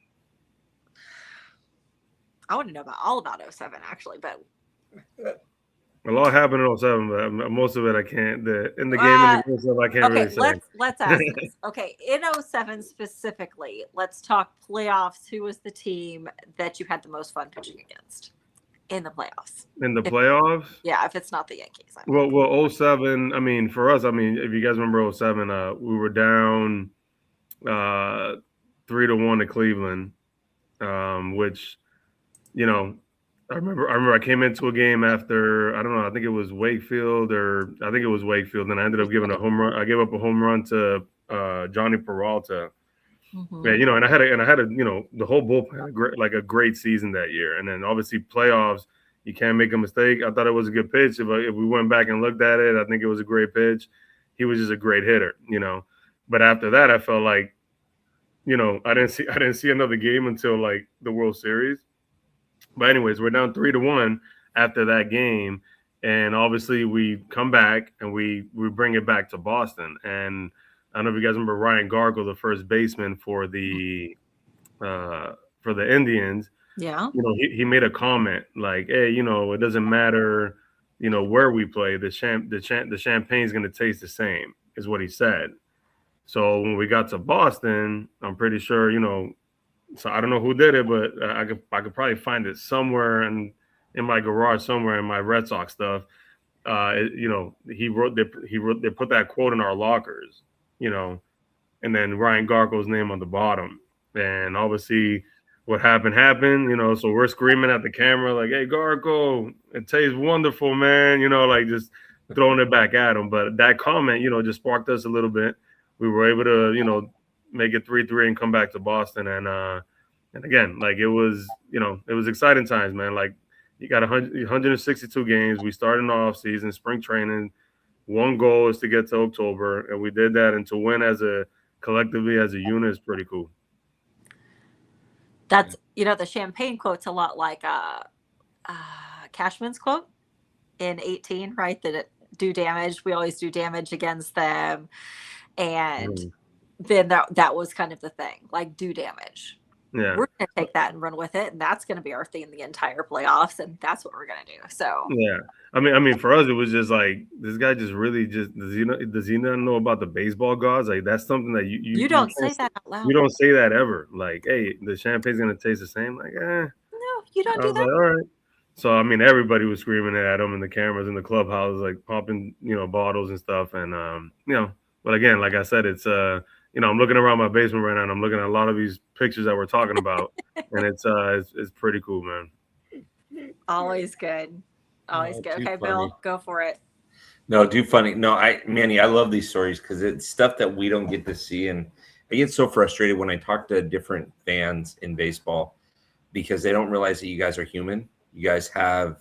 I want to know all about 07 actually, but a lot happened in 07, but most of it I can't. In the game and the stuff I can't really say. Let's ask this. Okay, in 07 specifically, let's talk playoffs. Who was the team that you had the most fun pitching against in the playoffs? In the playoffs? Yeah, if it's not the Yankees. Well, 07, I mean, for us, I mean, if you guys remember 07, we were down 3-1 to Cleveland, which, I remember I came into a game after, I don't know, I think it was Wakefield, and I ended up giving a home run. I gave up a home run to Johnny Peralta. Mm-hmm. Yeah, and I had the whole bullpen had a great season that year. And then obviously playoffs, you can't make a mistake. I thought it was a good pitch. If we went back and looked at it, I think it was a great pitch. He was just a great hitter, But after that, I felt like, I didn't see another game until like the World Series. But anyways, we're down 3-1 after that game, and obviously we come back and we bring it back to Boston. And I don't know if you guys remember Ryan Gargle, the first baseman for the Indians. Yeah. He made a comment like, "Hey, it doesn't matter, where we play. The champagne's going to taste the same," is what he said. So when we got to Boston, I'm pretty sure, so I don't know who did it, but I could probably find it somewhere. And in my garage somewhere in my Red Sox stuff. They put that quote in our lockers, and then Ryan Garco's name on the bottom. And obviously, what happened. So we're screaming at the camera like, "Hey, Garco, it tastes wonderful, man!" Like just throwing it back at him. But that comment, just sparked us a little bit. We were able to, make it 3-3 and come back to Boston. And again, like it was exciting times, man. Like you got 162 games. We started in the off season, spring training. One goal is to get to October, and we did that. And to win collectively as a unit is pretty cool. That's, the champagne quote's a lot like Cashman's quote in 18, right? That it do damage. We always do damage against them. And then that was kind of the thing, like do damage. Yeah. We're going to take that and run with it. And that's going to be our theme the entire playoffs. And that's what we're going to do. So, yeah. I mean, for us, it was just like, this guy just really does he not know about the baseball gods? Like, that's something that you don't say that out loud. You don't say that ever. Like, hey, the champagne's going to taste the same. Like, no, you don't do that. Like, all right. So, I mean, everybody was screaming at him, and the cameras in the clubhouse, like popping, bottles and stuff. And, but again, like I said, it's, I'm looking around my basement right now, and I'm looking at a lot of these pictures that we're talking about, and it's pretty cool, man. Always good. Always good. Okay, funny. Bill, go for it. No, too funny. No, Manny, I love these stories because it's stuff that we don't get to see, and I get so frustrated when I talk to different fans in baseball because they don't realize that you guys are human. You guys have,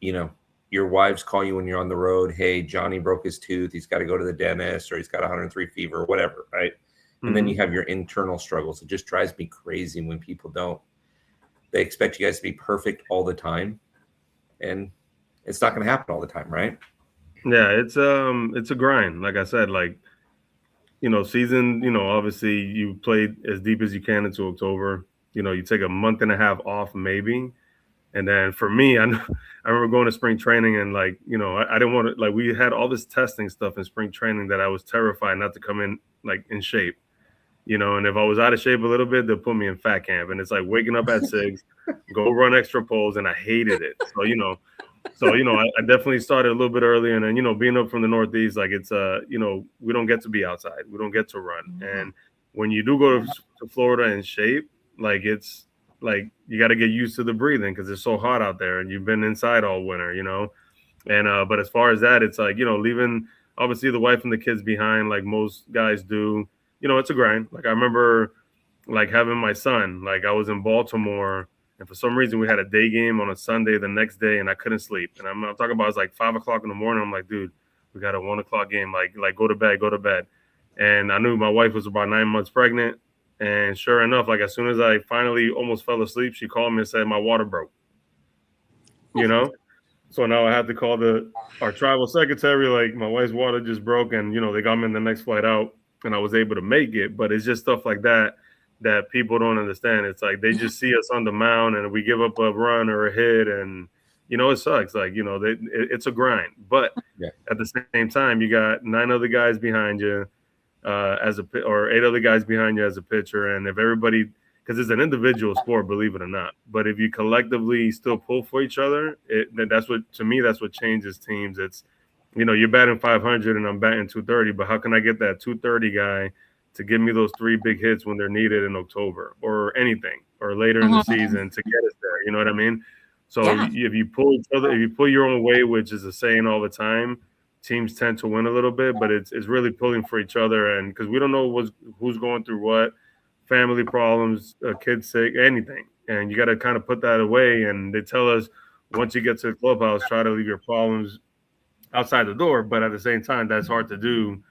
your wives call you when you're on the road. Hey, Johnny broke his tooth. He's got to go to the dentist, or he's got 103 fever, or whatever, right? Mm-hmm. And then you have your internal struggles. It just drives me crazy when people don't. They expect you guys to be perfect all the time, and it's not going to happen all the time, right? Yeah, it's a grind. Like I said, season. Obviously you played as deep as you can into October. You take a month and a half off, maybe. And then for me, I remember going to spring training and I didn't want to, we had all this testing stuff in spring training that I was terrified not to come in in shape, and if I was out of shape a little bit, they'll put me in fat camp. And it's like waking up at 6, go run extra poles. And I hated it. So, I definitely started a little bit early. And then, being up from the Northeast, it's, we don't get to be outside. We don't get to run. Mm-hmm. And when you do go to Florida in shape, it's, you got to get used to the breathing because it's so hot out there and you've been inside all winter, and but as far as that, it's leaving obviously the wife and the kids behind like most guys do. It's a grind. I remember having my son, I was in Baltimore and for some reason we had a day game on a Sunday the next day and I couldn't sleep. And I'm talking about it's 5 o'clock in the morning. I'm like, dude, we got a 1 o'clock game. Go to bed. And I knew my wife was about 9 months pregnant. And sure enough, as soon as I finally almost fell asleep, she called me and said my water broke. So now I have to call our travel secretary, my wife's water just broke, and they got me in the next flight out, and I was able to make it. But it's just stuff like that people don't understand. It's they just see us on the mound, and we give up a run or a hit, and it sucks. It's a grind. But at the same time, you got 9 other guys behind you. Or 8 other guys behind you as a pitcher, and if everybody, because it's an individual sport, believe it or not, but if you collectively still pull for each other, then that's what changes teams. It's you're batting 500 and I'm batting 230, but how can I get that 230 guy to give me those 3 big hits when they're needed in October or anything or later in the season to get us there? You know what I mean? So if you pull each other, if you pull your own way, which is a saying all the time, teams tend to win a little bit, but it's really pulling for each other, and because we don't know who's going through what, family problems, kids sick, anything, and you got to kind of put that away. And they tell us once you get to the clubhouse, try to leave your problems outside the door, but at the same time, that's hard to do,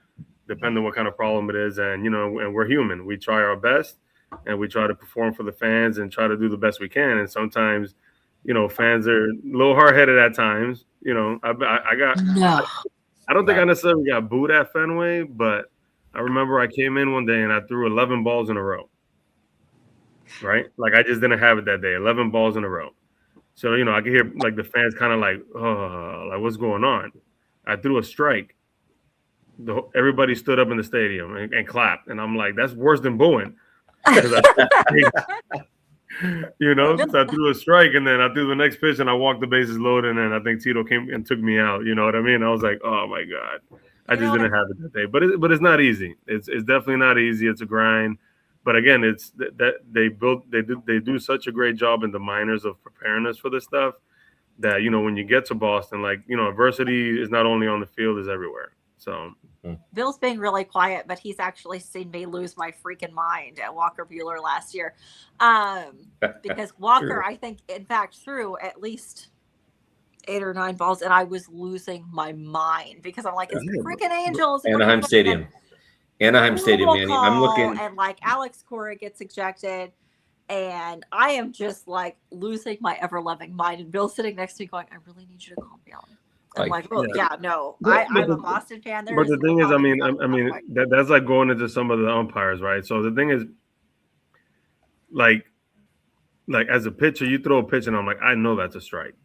depending on what kind of problem it is. And and we're human. We try our best, and we try to perform for the fans and try to do the best we can. And sometimes, fans are a little hard-headed at times. I got. No. I don't think I necessarily got booed at Fenway, but I remember I came in one day and I threw 11 balls in a row, right? I just didn't have it that day, 11 balls in a row. So, I could hear the fans kind of oh, what's going on? I threw a strike. Everybody stood up in the stadium and clapped. And I'm like, that's worse than booing. You know, because I threw a strike and then I threw the next pitch and I walked the bases loaded and then I think Tito came and took me out. You know what I mean? I was like, oh my God. I just didn't have it that day. But it's not easy. It's definitely not easy. It's a grind. But again, it's that they do such a great job in the minors of preparing us for this stuff that, you know, when you get to Boston, like, you know, adversity is not only on the field, is everywhere. So Bill's being really quiet, but he's actually seen me lose my freaking mind at Walker Buehler last year. Because Walker, I think, in fact, threw at least 8 or 9 balls, and I was losing my mind because I'm like, it's the freaking Angels. Anaheim Stadium, Manny. I'm looking. And like Alex Cora gets ejected, and I am just like losing my ever loving mind. And Bill's sitting next to me going, I really need you to calm down. I'm like, well, no, I'm a Boston fan. But the thing is, I mean, that's like going into some of the umpires, right? So the thing is, like as a pitcher, you throw a pitch, and I'm like, I know that's a strike,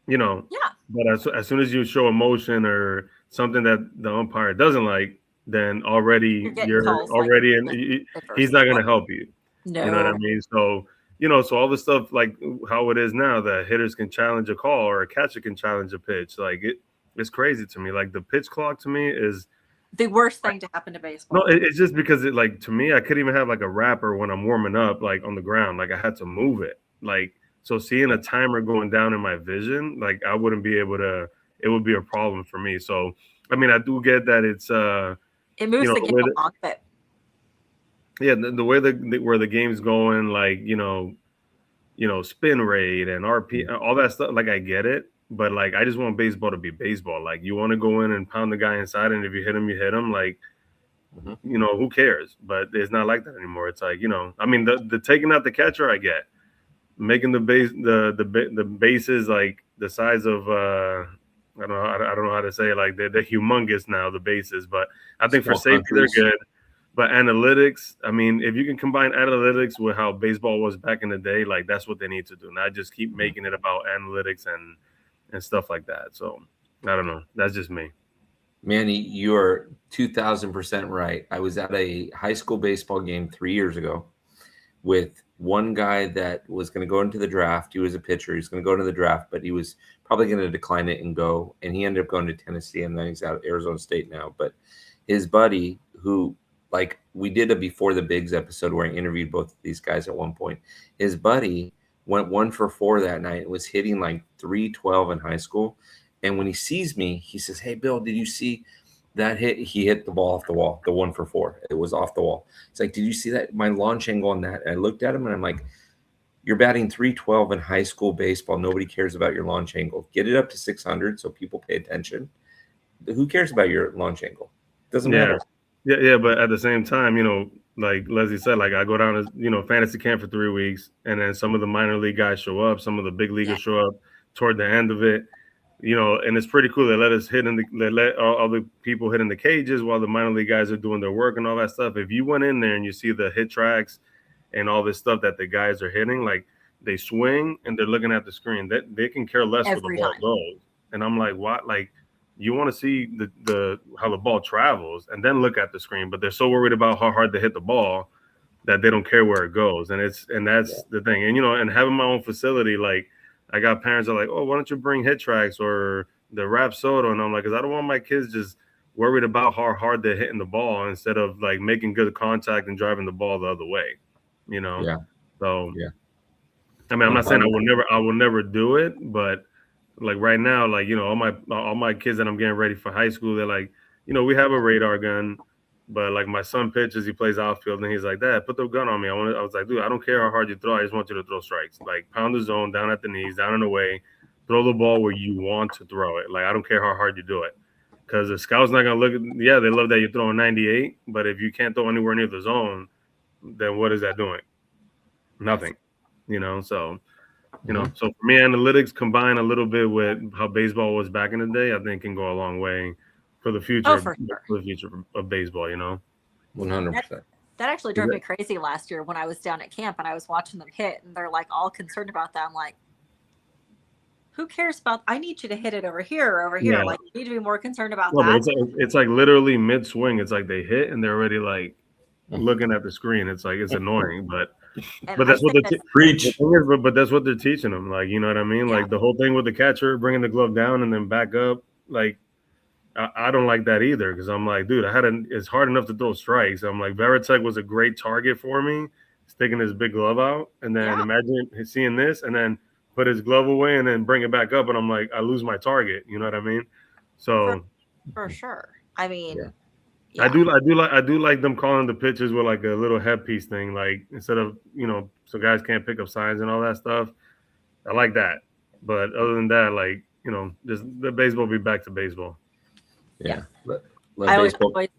you know. Yeah. But as soon as you show emotion or something that the umpire doesn't like, then already you're already in. He's not going to help you. No. You know what I mean? So. You know, so all the stuff like how it is now that hitters can challenge a call or a catcher can challenge a pitch. Like it's crazy to me. Like the pitch clock to me is the worst thing to happen to baseball. No, it's just because it, like, to me, I couldn't even have like a wrapper when I'm warming up, like on the ground. Like I had to move it. Like, so seeing a timer going down in my vision, like I wouldn't be able to, it would be a problem for me. So, I mean, I do get that it's, it moves the game along, but yeah, the way where the game's going, like, you know, spin rate and RP, all that stuff. Like, I get it, but like, I just want baseball to be baseball. Like, you want to go in and pound the guy inside, and if you hit him, you hit him. Like, you know, who cares? But it's not like that anymore. It's like, you know, I mean, the taking out the catcher, I get. Making the bases like the size of I don't know how to say it, like they're humongous now, the bases. But I think for safety they're good. But analytics, I mean, if you can combine analytics with how baseball was back in the day, like that's what they need to do. Not just keep making it about analytics and stuff like that. So I don't know. That's just me. Manny, you're 2,000% right. I was at a high school baseball game 3 years ago with one guy that was going to go into the draft. He was a pitcher. He's going to go into the draft, but he was probably going to decline it and go. And he ended up going to Tennessee, and then he's out of Arizona State now. But his buddy, who, like, we did a Before the Bigs episode where I interviewed both of these guys at one point. His buddy went 1 for 4 that night and was hitting like 312 in high school. And when he sees me, he says, "Hey, Bill, did you see that hit?" He hit the ball off the wall, the 1 for 4. It was off the wall. It's like, "Did you see that? My launch angle on that?" And I looked at him and I'm like, "You're batting 312 in high school baseball. Nobody cares about your launch angle. Get it up to 600 so people pay attention. Who cares about your launch angle? Doesn't matter." Yeah. But at the same time, you know, like Leslie said, like I go down to, you know, fantasy camp for 3 weeks, and then some of the minor league guys show up, some of the big leaguers show up toward the end of it. You know, and it's pretty cool. They let us hit let all the people hit in the cages while the minor league guys are doing their work and all that stuff. If you went in there and you see the hit tracks and all this stuff that the guys are hitting, like they swing and they're looking at the screen, that they can care less where the ball goes. And I'm like, what? Like, you want to see the how the ball travels and then look at the screen, but they're so worried about how hard they hit the ball that they don't care where it goes. And that's the thing. And, you know, and having my own facility, like, I got parents that are like, "Oh, why don't you bring hit tracks or the Rapsodo?" And I'm like, because I don't want my kids just worried about how hard they're hitting the ball instead of like making good contact and driving the ball the other way, you know? Yeah. So, yeah. I mean, I'm not saying I will never do it, but like right now, like, you know, all my kids that I'm getting ready for high school, they're like, you know, we have a radar gun, but like my son pitches, he plays outfield, and he's like, "Dad, put the gun on me." I was like, "Dude, I don't care how hard you throw. I just want you to throw strikes. Like, pound the zone, down at the knees, down and away. Throw the ball where you want to throw it. Like, I don't care how hard you do it." Because the scout's not going to look at, they love that you're throwing 98, but if you can't throw anywhere near the zone, then what is that doing? Nothing, you know? So, you know, so for me, analytics combined a little bit with how baseball was back in the day, I think can go a long way for the future, for the future of baseball, you know. 100%. That actually drove me crazy last year when I was down at camp and I was watching them hit, and they're like all concerned about that. I'm like, who cares about? I need you to hit it over here or over here. Yeah. Like, you need to be more concerned about that. It's like literally mid swing. It's like they hit and they're already like looking at the screen. It's like, it's annoying, but And But I that's what say they're this, Preach. but that's what they're teaching them. Like, you know what I mean? yeah, Like the whole thing with the catcher bringing the glove down and then back up. Like, I don't like that either because I'm like, dude, it's hard enough to throw strikes. I'm like, Veritek was a great target for me, sticking his big glove out, and then yeah, imagine seeing this and then put his glove away and then bring it back up, and I'm like, I lose my target. You know what I mean? for So for sure. I mean, I yeah, do like them calling the pitches with like a little headpiece thing, like instead of so guys can't pick up signs and all that stuff. I like that, but other than that, like just the baseball be back to baseball. yeah. Let I baseball. always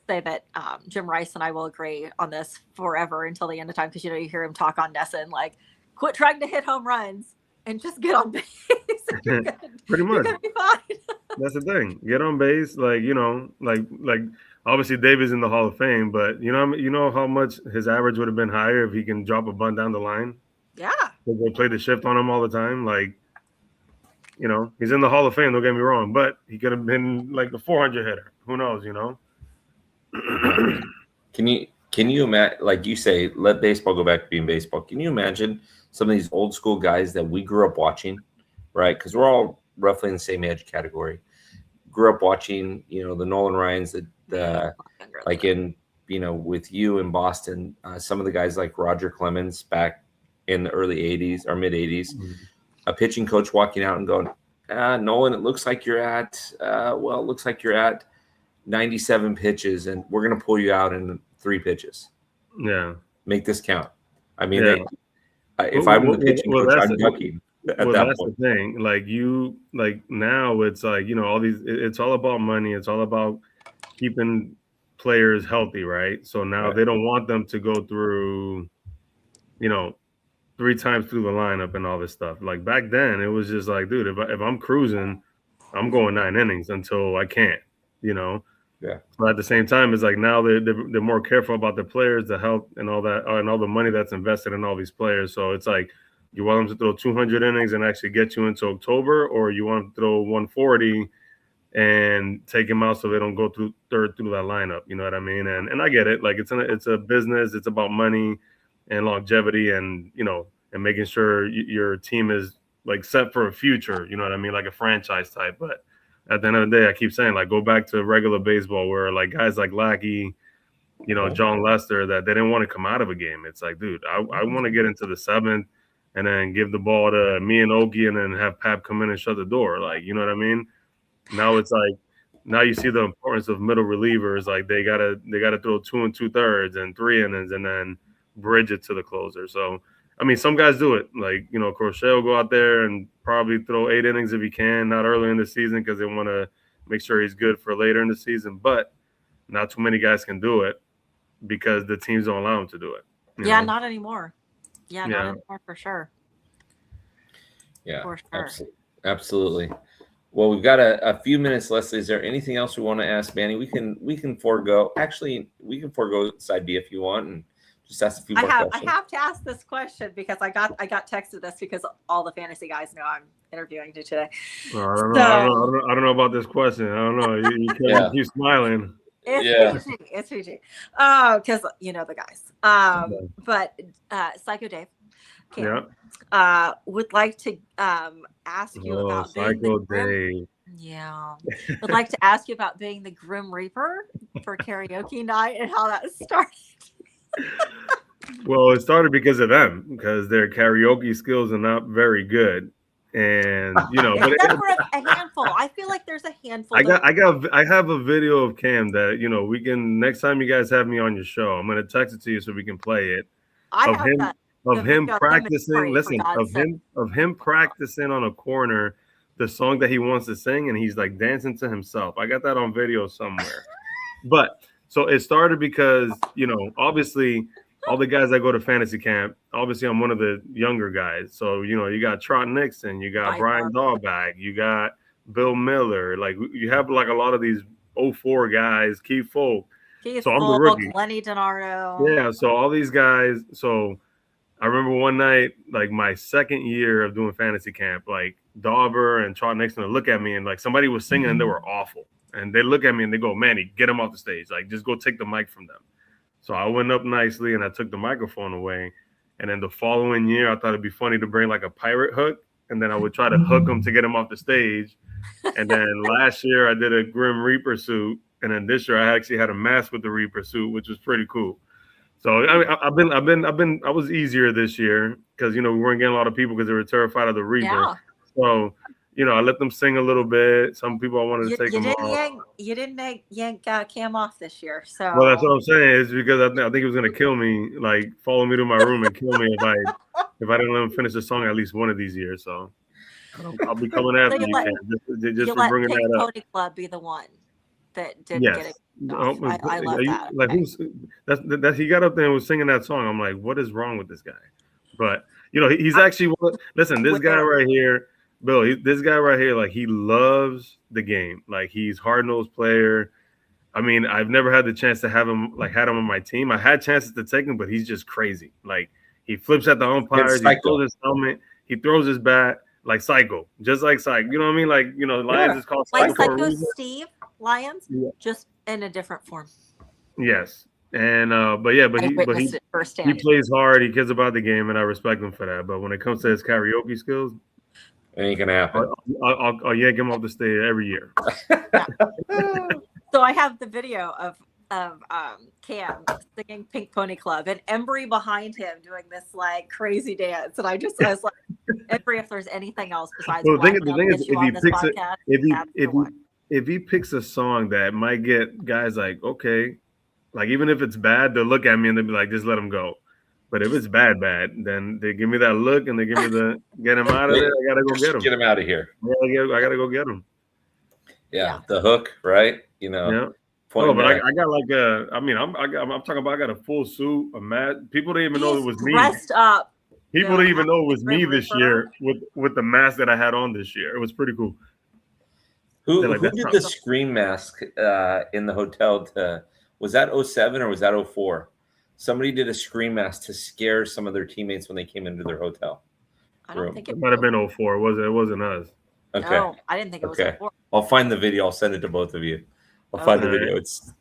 say that Jim Rice and I will agree on this forever until the end of time because you hear him talk on Nesson like, quit trying to hit home runs and just get on base. You're Pretty much. gonna be fine. That's the thing. Get on base, like like obviously David's in the Hall of Fame, but you know how much his average would have been higher if he can drop a bunt down the line. Yeah, They play the shift on him all the time. Like he's in the Hall of Fame. Don't get me wrong, but he could have been like a 400 hitter. Who knows? Can you imagine, like you say, let baseball go back to being baseball? Can you imagine some of these old school guys that we grew up watching, right? Because we're all roughly in the same age category. Grew up watching, the Nolan Ryans, like in, with you in Boston, some of the guys like Roger Clemens back in the early 80s or mid 80s, a pitching coach walking out and going, Nolan, it looks like you're at, it looks like you're at 97 pitches and we're going to pull you out in 3 pitches. Yeah. Make this count. I mean, yeah. If I'm the pitching coach, I'm ducking. That's the thing. Like now it's like, all these, it's all about money. It's all about keeping players healthy, right? So now they don't want them to go through, 3 times through the lineup and all this stuff. Like back then, it was just like, dude, if I'm cruising, I'm going 9 innings until I can't, Yeah. But at the same time, it's like now they're more careful about the players, the health, and all that, and all the money that's invested in all these players. So it's like, you want them to throw 200 innings and actually get you into October, or you want them to throw 140 and take them out so they don't go through that lineup. You know what I mean? And I get it. Like it's a business. It's about money and longevity, and and making sure your team is like set for a future. You know what I mean? Like a franchise type, but at the end of the day, I keep saying, like, go back to regular baseball where like guys like Lackey, John Lester, that they didn't want to come out of a game. It's like, dude, I want to get into the 7th and then give the ball to me and Ogie and then have Pap come in and shut the door. Like, you know what I mean? Now it's like, now you see the importance of middle relievers. Like they gotta throw 2 2/3 and 3 innings and then bridge it to the closer. So I mean, some guys do it. Like, Crochet will go out there and probably throw 8 innings if he can, not early in the season because they want to make sure he's good for later in the season. But not too many guys can do it because the teams don't allow them to do it. Yeah, not anymore. Yeah, not anymore for sure. Yeah, for sure. Absolutely. Well, we've got a few minutes, Leslie. Is there anything else we want to ask Manny? We can forego. Actually, we can forego side B if you want, and just ask a few more questions. I have to ask this question because I got texted this because all the fantasy guys know I'm interviewing you today. I don't know about this question. I don't know. You keep smiling. It's PG. Because the guys. But Psycho Dave would like to ask you about Psycho Dave. Yeah. Would like to ask you about being the Grim Reaper for karaoke night and how that started. Well, it started because of them, because their karaoke skills are not very good, and except for a handful. I feel like there's a handful. I have a video of Cam that we can, next time you guys have me on your show, I'm gonna text it to you so we can play it. Of him practicing. Listen, of him practicing on a corner the song that he wants to sing, and he's like dancing to himself. I got that on video somewhere. But so it started because obviously all the guys that go to fantasy camp, obviously I'm one of the younger guys. So you got Trot Nixon, you got Brian Dahlback, you got Bill Miller. Like you have like a lot of these 04 guys, Keith Folk. So I'm the rookie. Lenny DiNardo. Yeah, so all these guys. So I remember one night, like my second year of doing fantasy camp, like Dauber and Trot Nixon would look at me and like somebody was singing and they were awful. And they look at me and they go, Manny, get them off the stage. Like, just go take the mic from them. So I went up nicely and I took the microphone away. And then the following year, I thought it'd be funny to bring like a pirate hook, and then I would try to hook him to get him off the stage. And then last year I did a Grim Reaper suit, and then this year I actually had a mask with the Reaper suit, which was pretty cool. So I mean, I was easier this year because we weren't getting a lot of people because they were terrified of the Reaper. Yeah. So I let them sing a little bit. Some people I wanted to take them off. You didn't yank Cam off this year, so. Well, that's what I'm saying. Is because I think he was gonna kill me, like follow me to my room and kill me if I didn't let him finish the song at least one of these years. So I'll be coming after you, Cam, just for bringing Pink that up. Pony Club be the one that didn't get it. I love that. Like that he got up there and was singing that song. I'm like, what is wrong with this guy? But he's actually listen. This guy right here, Bill. This guy right here, like he loves the game. Like he's hard-nosed player. I mean, I've never had the chance to have him had him on my team. I had chances to take him, but he's just crazy. Like he flips at the umpires, he throws his helmet, he throws his bat like Psycho, just like Psycho. You know what I mean? Like Lions is called like Psycho. Steve Lions, just in a different form. Yes, and but he plays hard. He cares about the game, and I respect him for that. But when it comes to his karaoke skills, it ain't gonna happen. I'll yank him off the stage every year. So I have the video of Cam singing Pink Pony Club and Embry behind him doing this like crazy dance, and I was like, Embry, if there's anything else besides the thing is, if he picks a song that might get guys like, okay, like even if it's bad, they'll look at me and they'll be like, just let him go. But if it's bad, then they give me that look and they give me the get him out of there. I gotta go get him. Get him out of here. I gotta go get him. Yeah, the hook, right? Yeah. Oh, but I got like I'm talking about. I got a full suit, a mask. People didn't even know it was me. Dressed up. People didn't even know it was me this year with the mask that I had on this year. It was pretty cool. Who did the scream mask in the hotel? Was that 07 or was that 04? Somebody did a scream mask to scare some of their teammates when they came into their hotel. I don't think it might have been 04. It wasn't us. Okay. No, I didn't think it was 04. I'll find the video. I'll send it to both of you. I'll find the video. It's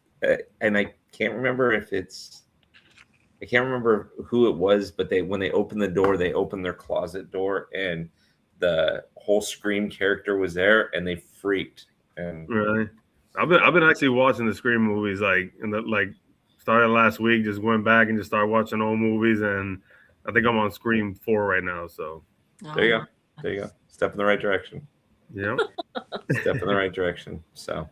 and I can't remember I can't remember who it was, but when they opened the door, they opened their closet door and the whole Scream character was there and they freaked. And really, I've been actually watching the Scream movies started last week, just went back and just started watching old movies, and I think I'm on Scream 4 right now. So there you go. Step in the right direction. Yeah. Step in the right direction. So,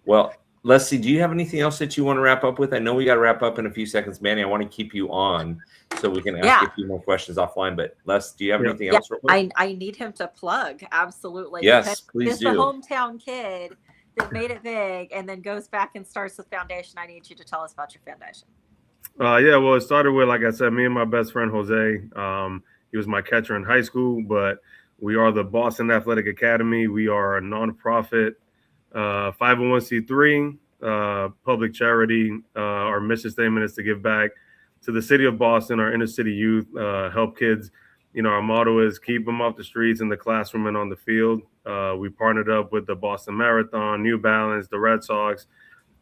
well, Leslie, do you have anything else that you want to wrap up with? I know we got to wrap up in a few seconds. Manny, I want to keep you on so we can ask you a few more questions offline. But Les, do you have anything else? I need him to plug. Absolutely. Yes, please do. He's the hometown kid that made it big and then goes back and starts the foundation. I need you to tell us about your foundation. Well, it started with, like I said, me and my best friend, Jose. He was my catcher in high school, but we are the Boston Athletic Academy. We are a nonprofit 501c3 public charity. Our mission statement is to give back to the city of Boston, our inner city youth, help kids. Our motto is keep them off the streets, in the classroom, and on the field. We partnered up with the Boston Marathon, New Balance, the Red Sox,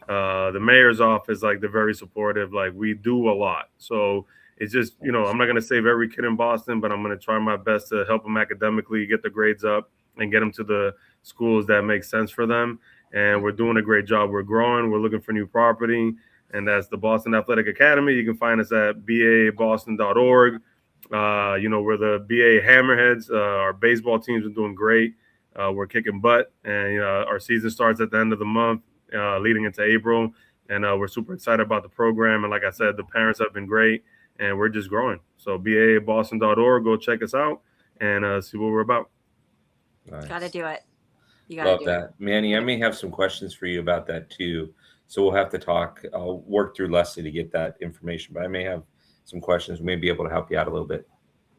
the mayor's office. Like, they're very supportive. Like, we do a lot. So it's just, I'm not going to save every kid in Boston, but I'm going to try my best to help them academically, get the grades up, and get them to the schools that make sense for them. And we're doing a great job. We're growing. We're looking for new property. And that's the Boston Athletic Academy. You can find us at baboston.org. We're the BA Hammerheads. Our baseball teams are doing great. We're kicking butt. And our season starts at the end of the month, leading into April. And we're super excited about the program. And like I said, the parents have been great. And we're just growing. So baboston.org, go check us out and see what we're about. Nice. Got to do it. You got to do that. Manny, I may have some questions for you about that too. So we'll have to talk. I'll work through Leslie to get that information, but I may have some questions. We may be able to help you out a little bit.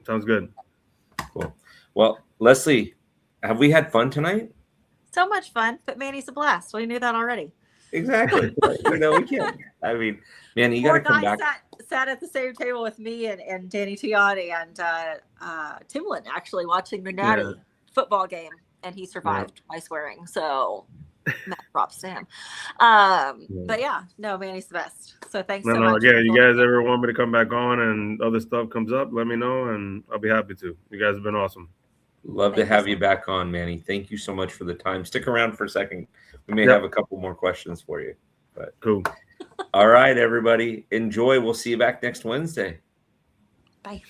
Sounds good. Cool. Well, Leslie, have we had fun tonight? So much fun, but Manny's a blast. We knew that already. Exactly. We can't. I mean, Manny, you got to come back. Sat at the same table with me and Danny Tiani and Timlin actually watching the Natty football game, and he survived by swearing. So mad props to him. But yeah, no, Manny's the best. So thanks so much. Yeah, you guys ever want me to come back on and other stuff comes up, let me know and I'll be happy to. You guys have been awesome. Love to have you back on, Manny. Thank you so much for the time. Stick around for a second. We may have a couple more questions for you. But cool. All right, everybody. Enjoy. We'll see you back next Wednesday. Bye.